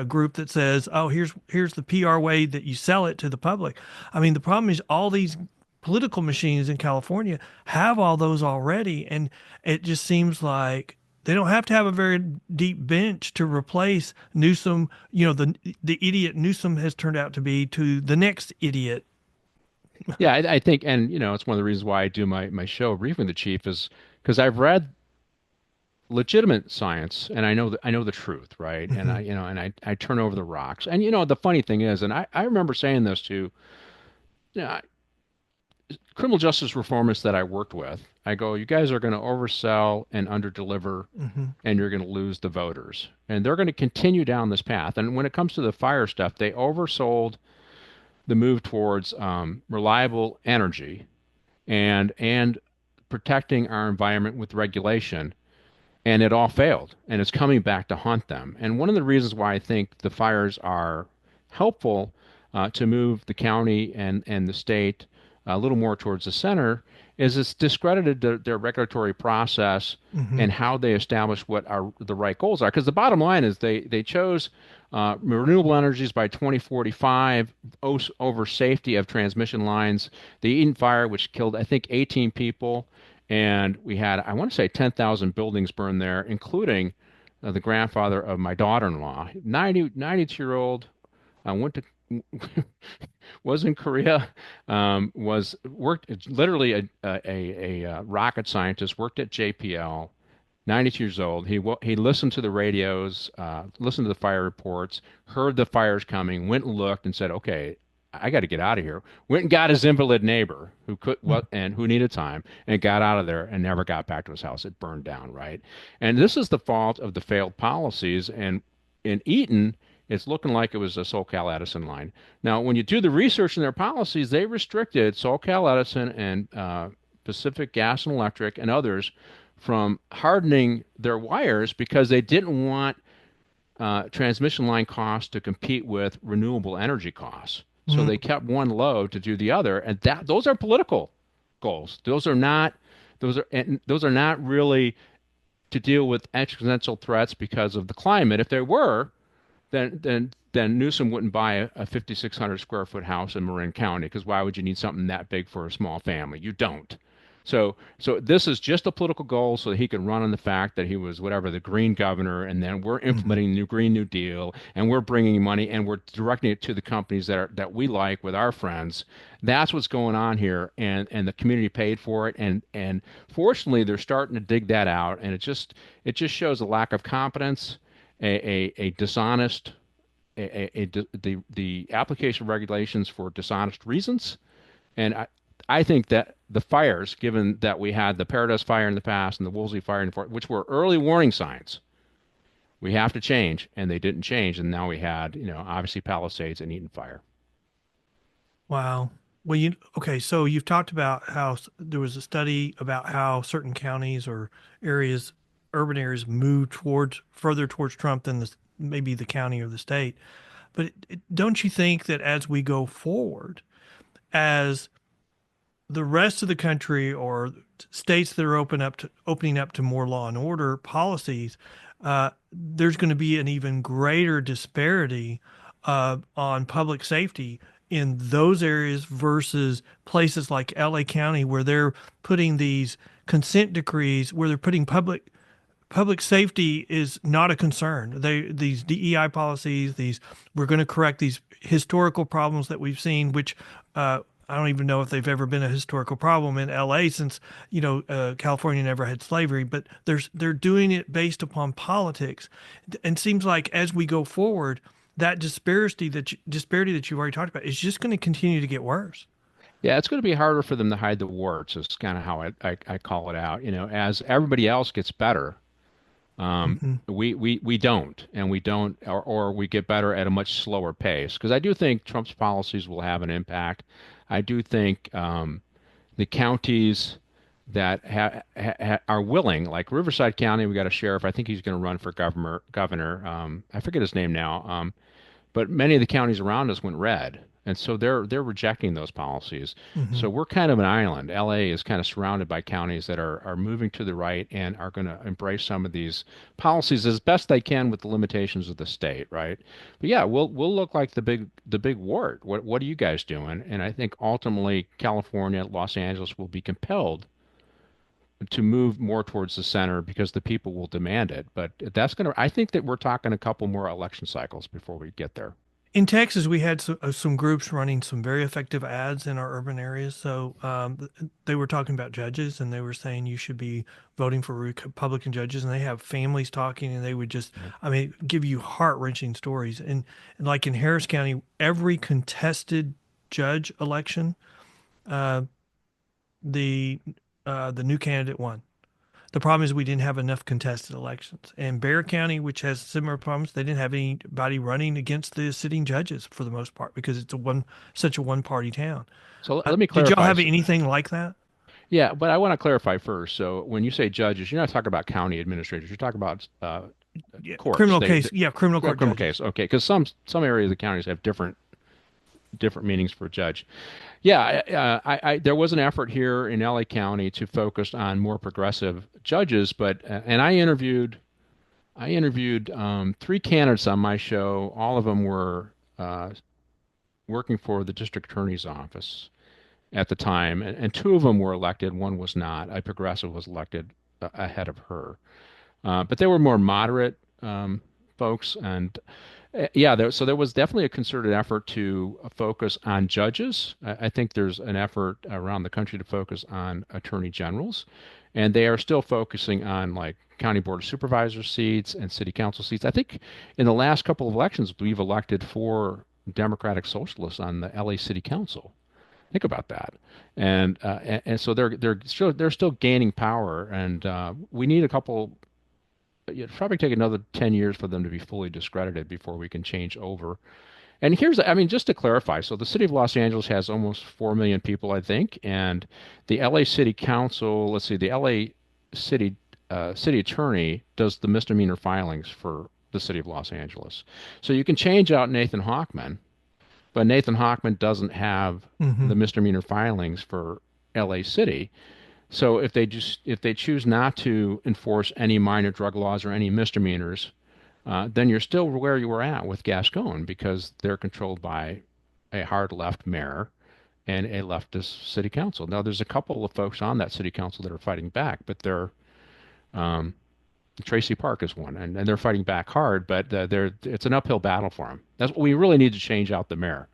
group that says, "Oh, here's the PR way that you sell it to the public." I mean, the problem is all these political machines in California have all those already, and it just seems like they don't have to have a very deep bench to replace Newsom. The idiot Newsom has turned out to be to the next idiot. Yeah, I think, and it's one of the reasons why I do my show, Briefing the Chief, is because I've read legitimate science and I know the truth, right? And Hmm. I turn over the rocks. And the funny thing is, and I remember saying this to you know, criminal justice reformists that I worked with. I go, you guys are going to oversell and underdeliver, Hmm. and you're going to lose the voters. And they're going to continue down this path. And when it comes to the fire stuff, they oversold the move towards reliable energy and protecting our environment with regulation, and it all failed, and it's coming back to haunt them. And one of the reasons why I think the fires are helpful to move the county and the state a little more towards the center is it's discredited their regulatory process Hmm. and how they establish what are the right goals are. Because the bottom line is they chose renewable energies by 2045 over safety of transmission lines. The Eden Fire, which killed I think 18 people, and we had, I want to say, 10,000 buildings burned there, including the grandfather of my daughter-in-law, 92-year-old, went to was in Korea, was worked literally a rocket scientist, worked at JPL, 92 years old. He listened to the radios, listened to the fire reports, heard the fires coming, went and looked and said, "Okay, I got to get out of here." Went and got his invalid neighbor who could what and who needed time and got out of there and never got back to his house. It burned down, right? And this is the fault of the failed policies. And in Eaton, It's looking like it was a SoCal Edison line. Now, when you do the research in their policies, they restricted SoCal Edison and Pacific Gas and Electric and others from hardening their wires because they didn't want transmission line costs to compete with renewable energy costs. So they Mm. kept one low to do the other, and that those are political goals. Those are not really to deal with existential threats because of the climate. If they were, then Newsom wouldn't buy a 5,600 square foot house in Marin County because why would you need something that big for a small family? You don't. So this is just a political goal so that he can run on the fact that he was whatever the green governor, and then we're Mhm. implementing the new Green New Deal, and we're bringing money and we're directing it to the companies that we like with our friends. That's what's going on here, and the community paid for it, and fortunately they're starting to dig that out, and it just shows a lack of competence, a dishonest the application of regulations for dishonest reasons. And I think that the fires, given that we had the Paradise Fire in the past and the Woolsey Fire, which were early warning signs, we have to change, and they didn't change. And now we had, obviously Palisades and Eaton Fire. Wow. Well, okay, so you've talked about how there was a study about how certain counties or areas, urban areas, move towards further towards Trump than maybe the county or the state. But don't you think that as we go forward, as the rest of the country or states that are opening up to more law and order policies, there's going to be an even greater disparity on public safety in those areas versus places like LA County, where they're putting these consent decrees, where they're putting public safety is not a concern. These DEI policies, these we're going to correct these historical problems that we've seen, which I don't even know if they've ever been a historical problem in LA since California never had slavery. But they're doing it based upon politics, and seems like as we go forward, that disparity that you've already talked about is just going to continue to get worse. Yeah, it's going to be harder for them to hide the warts. Is kind of how I call it out. As everybody else gets better, Hmm. we don't, and we don't, or we get better at a much slower pace. Because I do think Trump's policies will have an impact. I do think the counties that are willing, like Riverside County, we got a sheriff. I think he's going to run for governor. I forget his name now. But many of the counties around us went red, and so they're rejecting those policies. Hmm. So we're kind of an island. LA is kind of surrounded by counties that are moving to the right and are going to embrace some of these policies as best they can with the limitations of the state, right? But yeah, we'll look like the big wart. What are you guys doing? And I think ultimately California, Los Angeles will be compelled to move more towards the center because the people will demand it. But I think that we're talking a couple more election cycles before we get there. In Texas, we had some groups running some very effective ads in our urban areas. So they were talking about judges, and they were saying you should be voting for Republican judges. And they have families talking, and they would just, Yeah. I mean, give you heart-wrenching stories. And like in Harris County, every contested judge election, uh, the the new candidate won. The problem is we didn't have enough contested elections. And Bexar County, which has similar problems, they didn't have anybody running against the sitting judges for the most part because it's such a one-party town. So let me Did y'all clarify. have anything like that? Yeah, but I want to clarify first. So when you say judges, you're not talking about county administrators. You're talking about Yeah, courts. criminal case, yeah, criminal Yeah, court criminal judges. case. Okay, because some areas of the counties have different meanings for judge. Yeah, there was an effort here in LA County to focus on more progressive judges, but and I interviewed three candidates on my show. All of them were working for the district attorney's office at the time, and two of them were elected. One was not. A progressive was elected ahead of her, but they were more moderate folks. And yeah, so there was definitely a concerted effort to focus on judges. I think there's an effort around the country to focus on attorney generals, and they are still focusing on like county board of supervisor seats and city council seats. I think in the last couple of elections, we've elected four Democratic socialists on the LA City Council. Think about that, and so they're still gaining power, and we need a couple. it'd probably take another 10 years for them to be fully discredited before we can change over. And I mean, just to clarify, so the city of Los Angeles has almost 4 million people, I think, and the LA City Council, let's see, the LA City city attorney does the misdemeanor filings for the city of Los Angeles. So you can change out Nathan Hochman, but Nathan Hochman doesn't have Hmm. the misdemeanor filings for LA City. So if they choose not to enforce any minor drug laws or any misdemeanors, then you're still where you were at with Gascon because they're controlled by a hard left mayor and a leftist city council. Now, there's a couple of folks on that city council that are fighting back, but um, Tracy Park is one, and they're fighting back hard, but it's an uphill battle for them. That's what we really need to change out the mayor.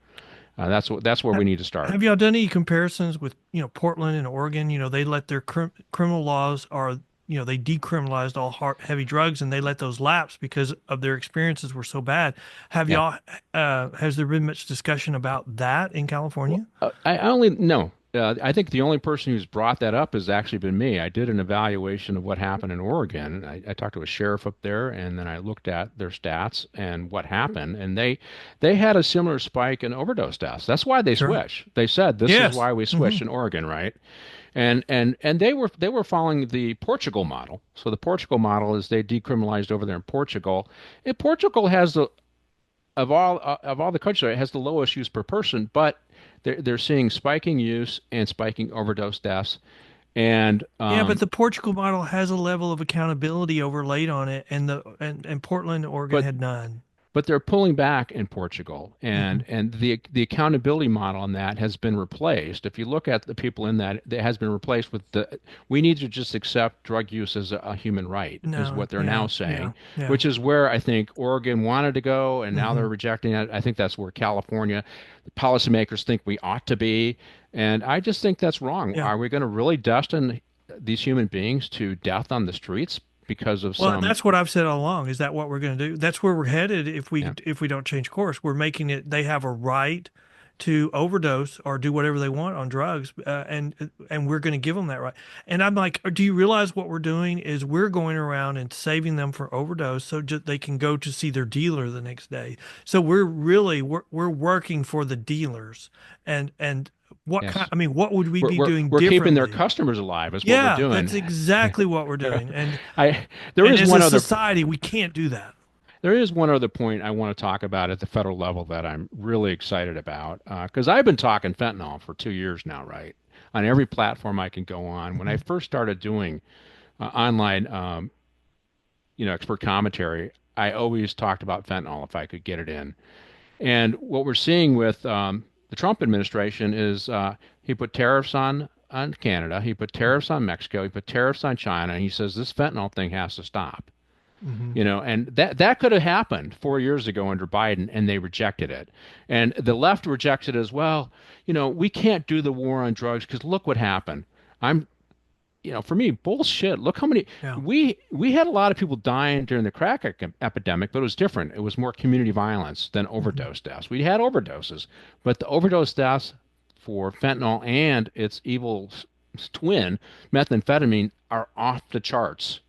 That's where Ha- we need to start. Have y'all done any comparisons with, Portland and Oregon? They let their criminal laws are, they decriminalized all heavy drugs and they let those lapse because of their experiences were so bad. Yeah. Has there been much discussion about that in Well, California? I only no. I think the only person who's brought that up has actually been me. I did an evaluation of what happened in Oregon. I talked to a sheriff up there, and then I looked at their stats and what happened, and they had a similar spike in overdose deaths. That's why they Sure. switched. They said this is Yes. why we Hmm. switched in Oregon, right? And they were following the Portugal model. So the Portugal model is they decriminalized over there in Portugal. And Portugal has the of all the countries, it has the lowest use per person, but they're seeing spiking use and spiking overdose deaths. And Yeah, but the Portugal model has a level of accountability overlaid on it, and and Portland, Oregon but had none. but they're pulling back in Portugal, Hmm. and the accountability model on that has been replaced. If you look at the people in that, it has been replaced with the we need to just accept drug use as a human right, is No, what they're now yeah, yeah, saying, yeah. which is where I think Oregon wanted to go, and now Hmm. they're rejecting it. I think that's where California policymakers think we ought to be, and I just think that's wrong. Yeah. Are we going to really destine these human beings to death on the streets because of Well, some? that's what I've said all along. Is that what we're going to do? That's where we're headed Yeah, if we don't change course. We're making it. They have a right to overdose or do whatever they want on drugs, and we're going to give them that right. And I'm like, do you realize what we're doing is we're going around and saving them for overdose so just they can go to see their dealer the next day. So we're working for the dealers, and what kind? yes. I mean, what would we we're be we're doing we're keeping their differently? customers alive is what we're Yeah, doing. that's exactly what we're doing. I there And is as a one other society, we can't do that. there is one other point I want to talk about at the federal level that I'm really excited about because I've been talking fentanyl for 2 years now, right? On every platform I can go on. When I Mhm. first started doing online, expert commentary, I always talked about fentanyl if I could get it in. And what we're seeing with the Trump administration is he put tariffs on Canada, he put tariffs on Mexico, he put tariffs on China, and he says this fentanyl thing has to stop. Mhm. And that could have happened 4 years ago under Biden, and they rejected it. And the left rejected it as well. We can't do the war on drugs because look what happened. I'm for me, bullshit. Look how many Yeah. we had a lot of people dying during the crack epidemic, but it was different. It was more community violence than Mhm. overdose deaths. We had overdoses, but the overdose deaths for fentanyl and its evil twin, methamphetamine, are off the charts.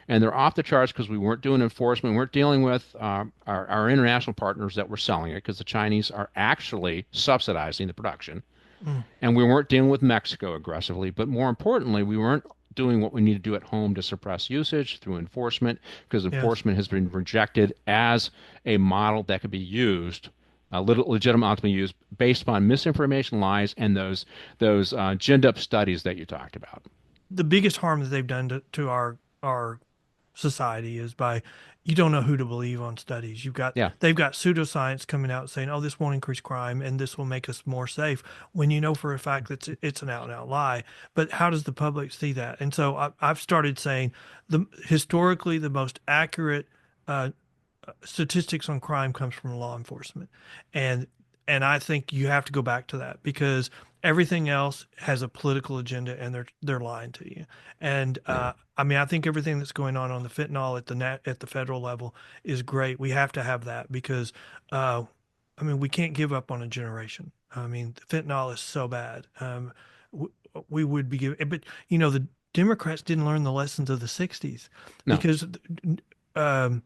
And they're off the charts because we weren't doing enforcement. We weren't dealing with our international partners that were selling it because the Chinese are actually subsidizing the production, Mm. and we weren't dealing with Mexico aggressively. But more importantly, we weren't doing what we need to do at home to suppress usage through enforcement because Yes. enforcement has been rejected as a model that could be used, legitimately used based upon misinformation, lies, and those ginned up studies that you talked about. The biggest harm that they've done to our society is by you don't know who to believe on studies. Yeah, They've got pseudoscience coming out saying, "Oh, this won't increase crime and this will make us more safe," when you know for a fact that it's an out and out lie. But how does the public see that? And so I've started saying the historically the most accurate uh, statistics on crime comes from law enforcement, and and I think you have to go back to that because everything else has a political agenda and they're lying to you. And yeah, I mean, I think everything that's going on the fentanyl at the federal level is great. We have to have that because uh, I mean, we can't give up on a generation. I mean, fentanyl is so bad. We would be giving, but the Democrats didn't learn the lessons of the '60s no, because um,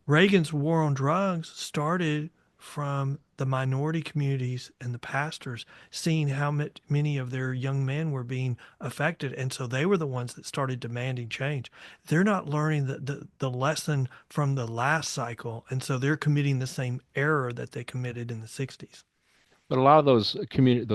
Reagan's war on drugs started from the minority communities and the pastors seeing how many of their young men were being affected. And so they were the ones that started demanding change. They're not learning the lesson from the last cycle. And so they're committing the same error that they committed in the 60s. But a lot of those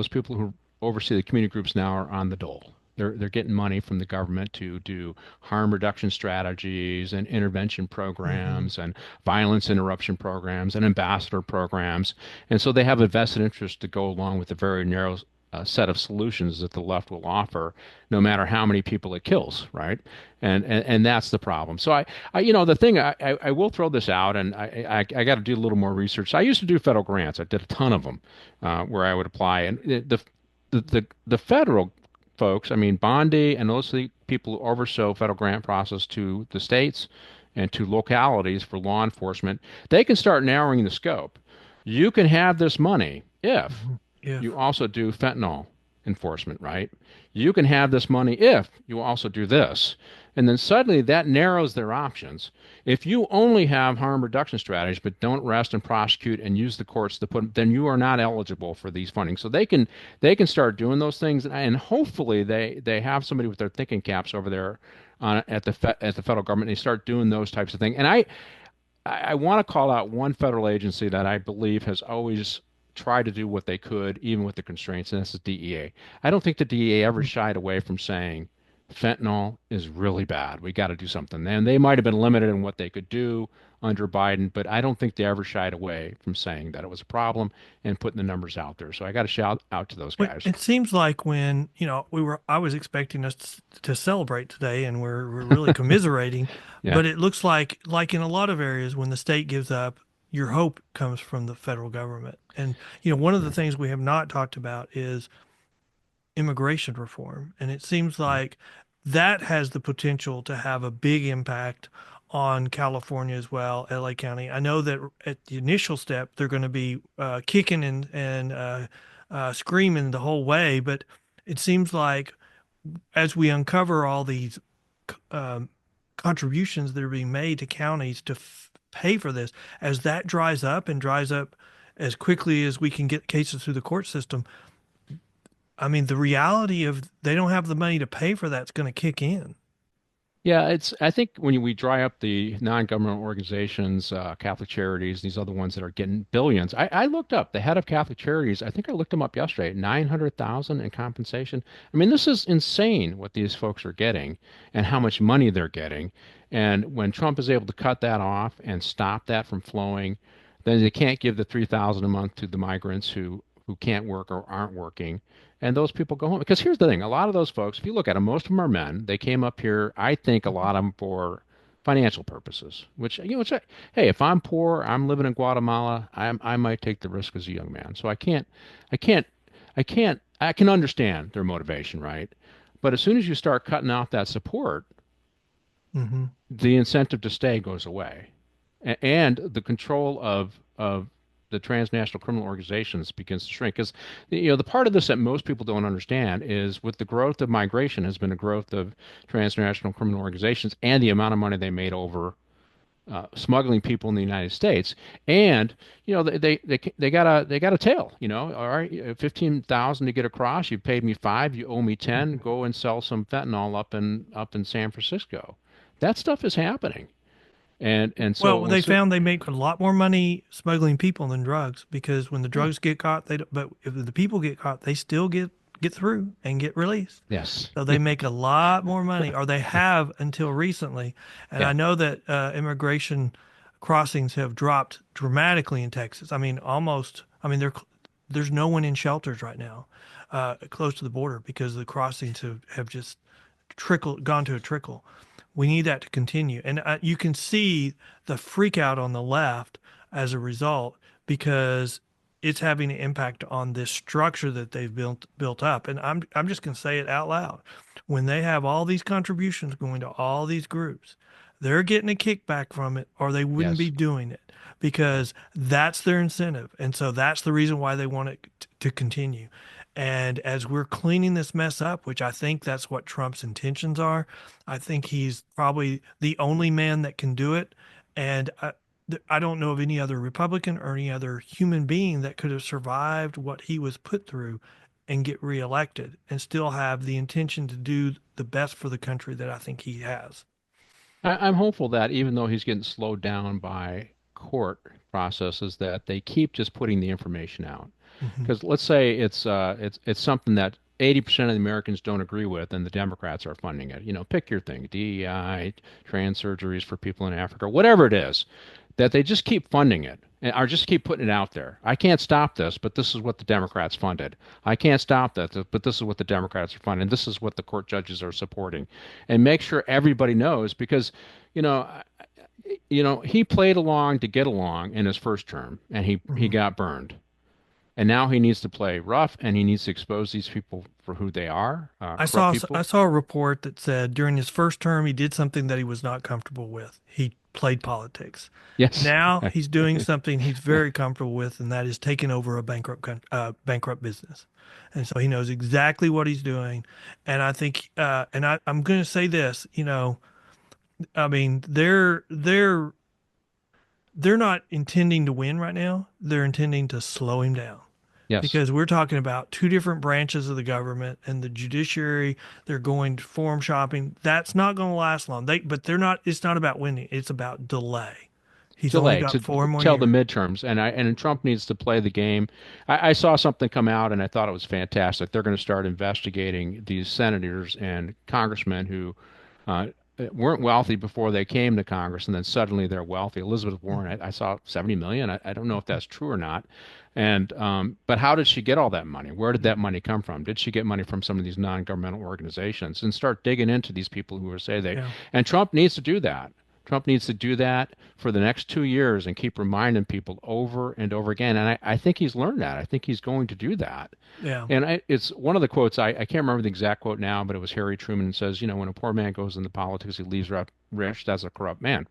people who oversee the community groups now are on the dole. They're getting money from the government to do harm reduction strategies and intervention Hmm. programs and violence interruption programs and ambassador programs, and so they have a vested interest to go along with the very narrow set of solutions that the left will offer, no matter how many people it kills, right? And that's the problem. So the thing I will throw this out, and I got to do a little more research. I used to do federal grants. I did a ton of them, where I would apply, and the federal folks, I mean Bondi and those are the people who oversaw federal grant process to the states and to localities for law enforcement, they can start narrowing the scope. You can have this money if Hmm. you If. also do fentanyl enforcement, right? You can have this money if you also do this. And then suddenly that narrows their options. If you only have harm reduction strategies but don't arrest and prosecute and use the courts to put, then you are not eligible for these funding. So they can start doing those things, and hopefully they have somebody with their thinking caps over there at the federal government. And they start doing those types of things. And I want to call out one federal agency that I believe has always tried to do what they could, even with the constraints, and that's the DEA. I don't think the DEA ever shied away from saying fentanyl is really bad. We got to do something. And they might have been limited in what they could do under Biden, but I don't think they ever shied away from saying that it was a problem and putting the numbers out there. So I got to shout out to those Well, guys. it seems like when, I was expecting us to celebrate today and we're really commiserating, Yeah. but it looks like in a lot of areas when the state gives up, your hope comes from the federal government. And, one of the things we have not talked about is immigration reform. And it seems like that has the potential to have a big impact on California as well, LA County. I know that at the initial step, they're going to be kicking and screaming the whole way, but it seems like as we uncover all these um, contributions that are being made to counties to pay for this, as that dries up and dries up as quickly as we can get cases through the court system, I mean, the reality of they don't have the money to pay for that's going to kick in. Yeah, I think when we dry up the non-government organizations, Catholic Charities, these other ones that are getting billions. I looked up the head of Catholic Charities. I think I looked him up yesterday. 900,000 in compensation. I mean, this is insane what these folks are getting and how much money they're getting. And when Trump is able to cut that off and stop that from flowing, then they can't give the 3,000 a month to the migrants who can't work or aren't working, and those people go home. Because here's the thing: a lot of those folks, if you look at them, most of them are men. They came up here, I think, a lot of them for financial purposes. Hey, if I'm poor, I'm living in Guatemala, I might take the risk as a young man. So I can't, I can understand their motivation, right? But as soon as you start cutting out that support, Hmm. the incentive to stay goes away, and the control of the transnational criminal organizations begins to shrink. Because the part of this that most people don't understand is with the growth of migration has been a growth of transnational criminal organizations and the amount of money they made over smuggling people in the United States. And they got a tail. All right, 15,000 to get across. You paid me five. You owe me 10. Go and sell some fentanyl up in San Francisco. That stuff is happening. And so Well, when they so found they make a lot more money smuggling people than drugs because when the yeah drugs get caught, they don't, but if the people get caught, they still get through and get released. yes So they make a lot more money, or they have until recently. And yeah I know that immigration crossings have dropped dramatically in Texas. I mean, almost. I mean, there's no one in shelters right now, close to the border because the crossings have just gone to a trickle. We need that to continue, and you can see the freak out on the left as a result because it's having an impact on this structure that they've built up. And I'm just going to say it out loud. When they have all these contributions going to all these groups, They're getting a kickback from it, or they wouldn't be Yes. doing it because that's their incentive. And so that's the reason why they want it to continue. And as we're cleaning this mess up, which I think that's what Trump's intentions are, I think he's probably the only man that can do it. And I don't know of any other Republican or any other human being that could have survived what he was put through and get reelected and still have the intention to do the best for the country that I think he has. I'm hopeful that even though he's getting slowed down by court processes, that they keep just putting the information out. Hmm. Because let's say it's something that 80% of the Americans don't agree with, and the Democrats are funding it. You know, pick your thing: DEI, trans surgeries for people in Africa, whatever it is, that they just keep funding it and or just keep putting it out there. I can't stop this, but this is what the Democrats funded. I can't stop that, but this is what the Democrats are funding. This is what the court judges are supporting, and make sure everybody knows because, you know, he played along to get along in his first term, and he Hmm. got burned. And now he needs to play rough, and he needs to expose these people for who they are, corrupt I people. saw a report that said during his first term he did something that he was not comfortable with. He played politics. Yes. Now he's doing something he's very comfortable with, and that is taking over a bankrupt business. And so he knows exactly what he's doing. And I think, I'm going to say this, I mean, they're not intending to win right now. They're intending to slow him down Yes. because we're talking about two different branches of the government and the judiciary. They're going to forum shopping. That's not going to last long. But they're not. It's not about winning. It's about delay. He's only Delay got to 4 more tell the years. midterms, and Trump needs to play the game. I saw something come out, and I thought it was fantastic. They're going to start investigating these senators and congressmen who uh, weren't wealthy before they came to Congress, and then suddenly they're wealthy. Elizabeth Warren, I saw 70 million. I don't know if that's true or not. And but how did she get all that money? Where did that money come from? Did she get money from some of these non-governmental organizations? And start digging into these people who are say they. Yeah, And Trump needs to do that. Trump needs to do that for the next 2 years and keep reminding people over and over again. And I think he's learned that. I think he's going to do that. yeah, And it's one of the quotes, I can't remember the exact quote now, but it was Harry Truman and says, when a poor man goes into politics, he leaves rich. That's a corrupt man.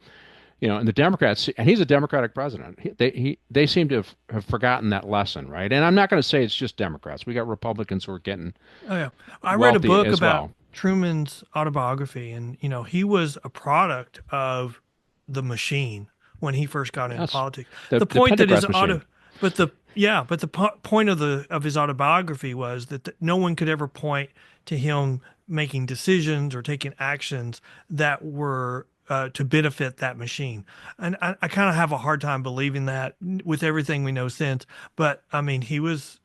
And the Democrats, and he's a Democratic president. They seem to have forgotten that lesson, right? And I'm not going to say it's just Democrats. We got Republicans who are getting oh yeah. I read a wealthy book as about well. Truman's autobiography, and he was a product of the machine when he first got into Yes, politics. the The the point that his Pendergrass machine. but the yeah, but the point of his autobiography was that no one could ever point to him making decisions or taking actions that were to benefit that machine. And I kind of have a hard time believing that with everything we know since. But I mean, he's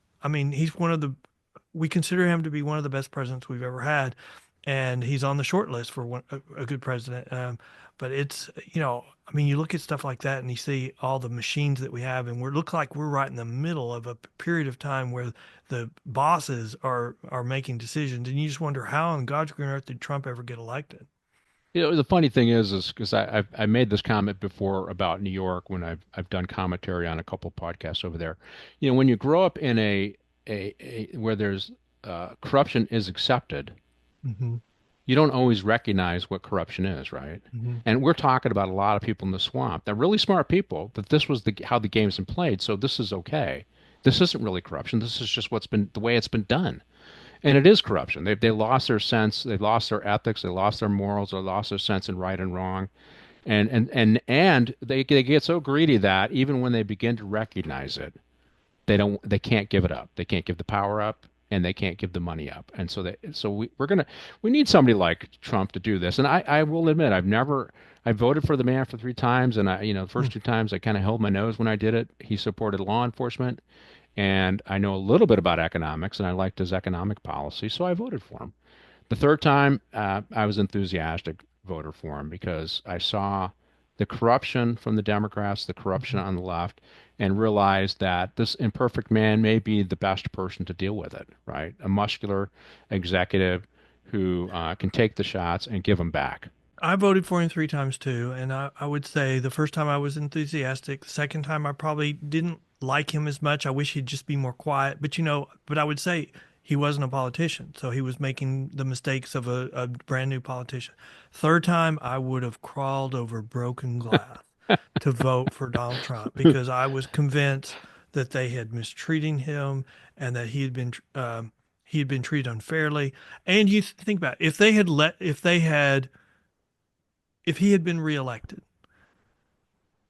one of the we consider him to be one of the best presidents we've ever had, and he's on the short list for a good president. But it's I mean, you look at stuff like that and you see all the machines that we have, and we look like we're right in the middle of a period of time where the bosses are making decisions, and you just wonder how on God's green earth did Trump ever get elected? The funny thing is because I made this comment before about New York when I've done commentary on a couple podcasts over there. When you grow up in a where there's corruption is accepted, Hmm. you don't always recognize what corruption is, right? Hmm. And we're talking about a lot of people in the swamp. They're really smart people, but this was how the game's been played, so this is okay. This isn't really corruption. This is just what's been the way it's been done. And it is corruption. They lost their sense, they lost their ethics, they lost their morals, they lost their sense in right and wrong. And they get so greedy that even when they begin to recognize it, they can't give it up. They can't give the power up and they can't give the money up. And we need somebody like Trump to do this. And I will admit I voted for the man for 3 times, and the first 2 times I kind of held my nose when I did it. He supported law enforcement, and I know a little bit about economics, and I liked his economic policy, so I voted for him. The third time, I was enthusiastic voter for him because I saw the corruption from the Democrats, the corruption Hmm. on the left, and realized that this imperfect man may be the best person to deal with it, right? A muscular executive who can take the shots and give them back. I voted for him 3 times too, and I would say the first time I was enthusiastic. The second time I probably didn't like him as much. I wish he'd just be more quiet. But I would say he wasn't a politician. So he was making the mistakes of a brand new politician. Third time, I would have crawled over broken glass to vote for Donald Trump because I was convinced that they had mistreated him and that he had been treated unfairly. And you think about it, if he had been reelected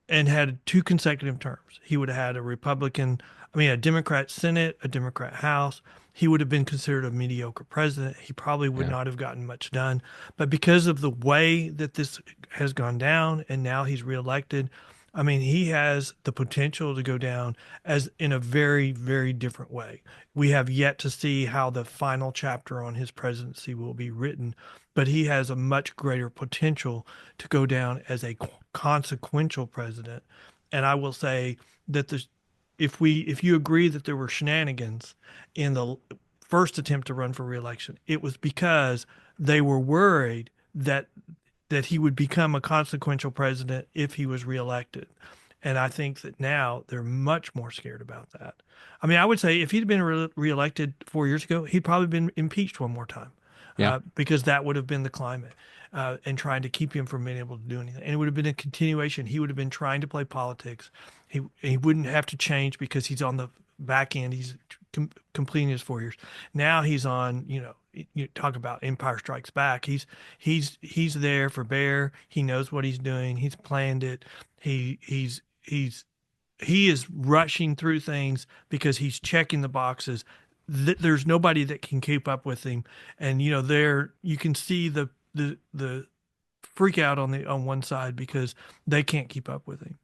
and had two consecutive terms, he would have had a Democrat Senate, a Democrat House. He would have been considered a mediocre president. He probably would Yeah. not have gotten much done. But because of the way that this has gone down and now he's reelected, I mean, he has the potential to go down as in a very, very different way. We have yet to see how the final chapter on his presidency will be written, but he has a much greater potential to go down as a consequential president. And I will say that if you agree that there were shenanigans in the first attempt to run for reelection, it was because they were worried that he would become a consequential president if he was reelected. And I think that now they're much more scared about that. I mean, I would say if he'd been reelected 4 years ago, he'd probably been impeached one more time, Yeah. because that would have been the climate, and trying to keep him from being able to do anything. And it would have been a continuation. He would have been trying to play politics. He wouldn't have to change because he's on the back end. He's completing his 4 years. Now he's on, you talk about Empire Strikes Back. He's there for Bear. He knows what he's doing. He's planned it. He is rushing through things because he's checking the boxes. There's nobody that can keep up with him, and there you can see the freak out on one side because they can't keep up with him.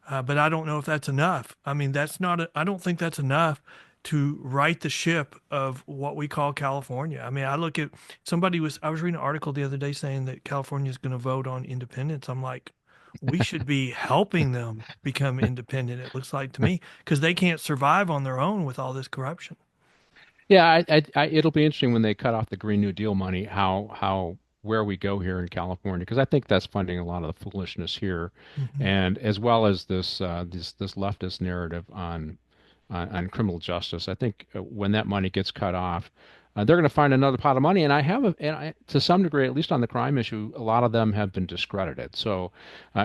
But I don't know if that's enough. I mean, I don't think that's enough to right the ship of what we call California. I mean, I was reading an article the other day saying that California is going to vote on independence. I'm like, we should be helping them become independent, it looks like to me, because they can't survive on their own with all this corruption. Yeah, it'll be interesting when they cut off the Green New Deal money, how where we go here in California, because I think that's funding a lot of the foolishness here, Hmm. and as well as this leftist narrative on criminal justice. I think when that money gets cut off, they're going to find another pot of money. And to some degree, at least on the crime issue, a lot of them have been discredited. So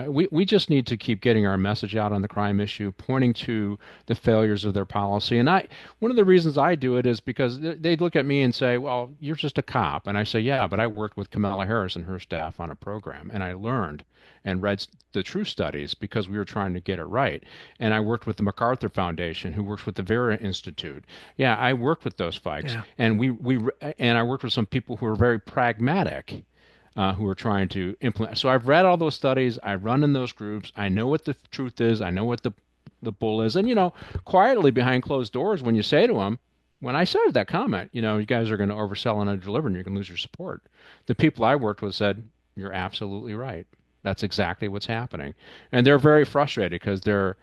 we just need to keep getting our message out on the crime issue, pointing to the failures of their policy. And one of the reasons I do it is because they look at me and say, "Well, you're just a cop," and I say, "Yeah, but I worked with Kamala Harris and her staff on a program, and I learned." And read the true studies because we were trying to get it right. And I worked with the MacArthur Foundation, who works with the Vera Institute. Yeah, I worked with those folks, Yeah. and I worked with some people who are very pragmatic, who are trying to implement. So I've read all those studies. I run in those groups. I know what the truth is. I know what the bull is. And quietly behind closed doors, when you say to them, when I started that comment, you guys are going to oversell and underdeliver, and you're going to lose your support. The people I worked with said, "You're absolutely right. That's exactly what's happening," and they're very frustrated because their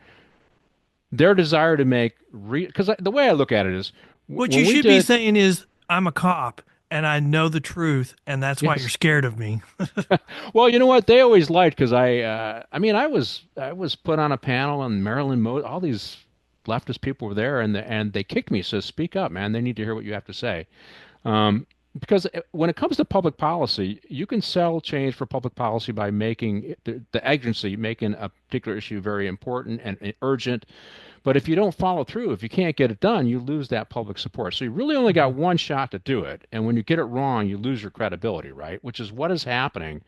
desire to make because the way I look at it is What you when we should be did saying is, I'm a cop and I know the truth, and that's why you're yes. scared of me. Well, you know what? They always liked because I was put on a panel and Marilyn Mo all these leftist people were there and they kicked me. Says, "Speak up, man. They need to hear what you have to say." Um, because when it comes to public policy, you can sell change for public policy by making the agency making a particular issue very important and urgent. But if you don't follow through, if you can't get it done, you lose that public support. So you really only got one shot to do it. And when you get it wrong, you lose your credibility, right? Which is what is happening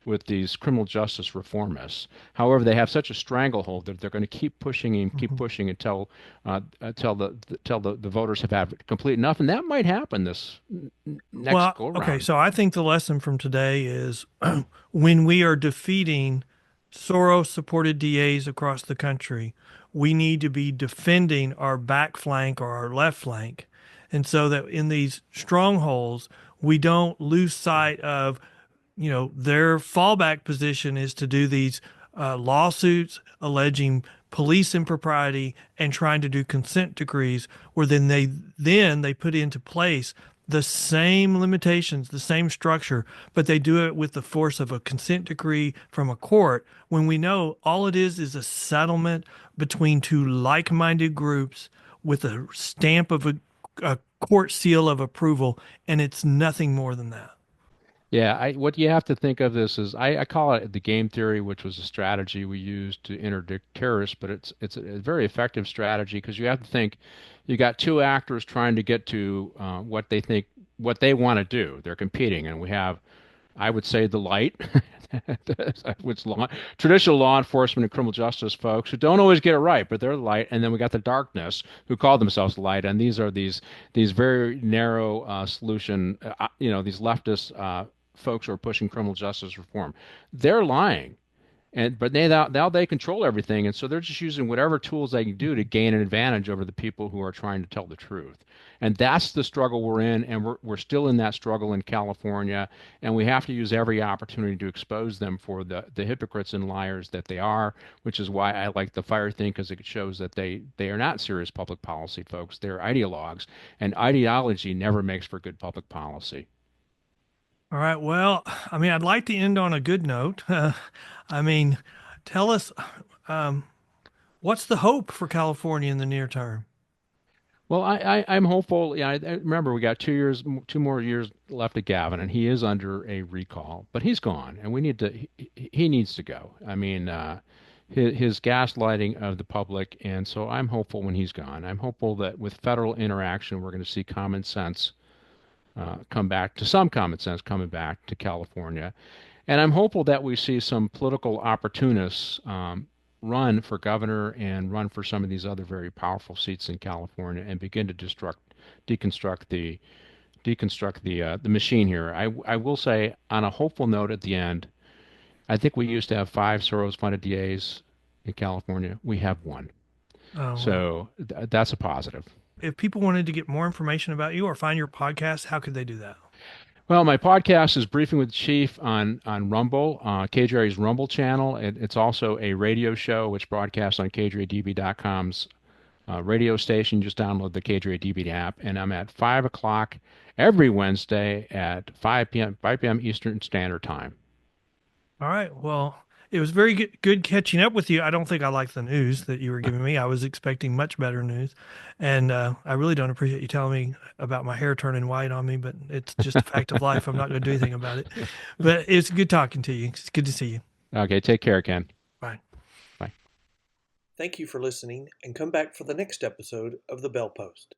with these criminal justice reformists. However, they have such a stranglehold that they're going to keep Mhm. pushing until the voters have had complete enough, and that might happen this next Well, go okay, around. so I think the lesson from today is when we are defeating Soros supported DAs across the country, we need to be defending our back flank or our left flank. And so that in these strongholds, we don't lose sight of, their fallback position is to do these lawsuits alleging police impropriety and trying to do consent decrees where then they put into place the same limitations, the same structure, but they do it with the force of a consent decree from a court when we know all it is a settlement between two like-minded groups with a stamp of a court seal of approval, and it's nothing more than that. Yeah, what you have to think of this is I call it the game theory, which was a strategy we used to interdict terrorists, but it's a very effective strategy because you have to think you got two actors trying to get to what they want to do. They're competing, and we have I would say the light, which traditional law enforcement and criminal justice folks who don't always get it right, but they're the light, and then we got the darkness who call themselves the light, and these are these very narrow solution, these leftist folks who are pushing criminal justice reform. They're lying. But now they control everything, and so they're just using whatever tools they can do to gain an advantage over the people who are trying to tell the truth. And that's the struggle we're in, and we're still in that struggle in California, and we have to use every opportunity to expose them for the hypocrites and liars that they are, which is why I like the fire thing because it shows that they are not serious public policy folks. They're ideologues, and ideology never makes for good public policy. All right. Well, I mean, I'd like to end on a good note. I mean, tell us, um, what's the hope for California in the near term? Well, I'm hopeful. Yeah, I remember we got 2 years, 2 more years left of Gavin, and he is under a recall, but he's gone, and we need to. He needs to go. I mean, his gaslighting of the public, and so I'm hopeful when he's gone. I'm hopeful that with federal interaction, we're going to see common sense come back to some common sense coming back to California, and I'm hopeful that we see some political opportunists run for governor and run for some of these other very powerful seats in California and begin to deconstruct the machine here. I will say on a hopeful note at the end, I think we used to have five Soros-funded DAs in California. We have one, Oh, well, so that's a positive. if people wanted to get more information about you or find your podcast, how could they do that? Well, my podcast is Briefing with the Chief on Rumble, KJR's Rumble channel. It's also a radio show which broadcasts on KJDB.com's radio station. Just download the KJDB app, and I'm at 5 o'clock every Wednesday at 5 p.m. Eastern Standard Time. All right. Well, it was very good catching up with you. I don't think I like the news that you were giving me. I was expecting much better news. And I really don't appreciate you telling me about my hair turning white on me, but it's just a fact of life. I'm not going to do anything about it. But it's good talking to you. It's good to see you. Okay, take care, Ken. Bye. Bye. Thank you for listening, and come back for the next episode of The Bell Post.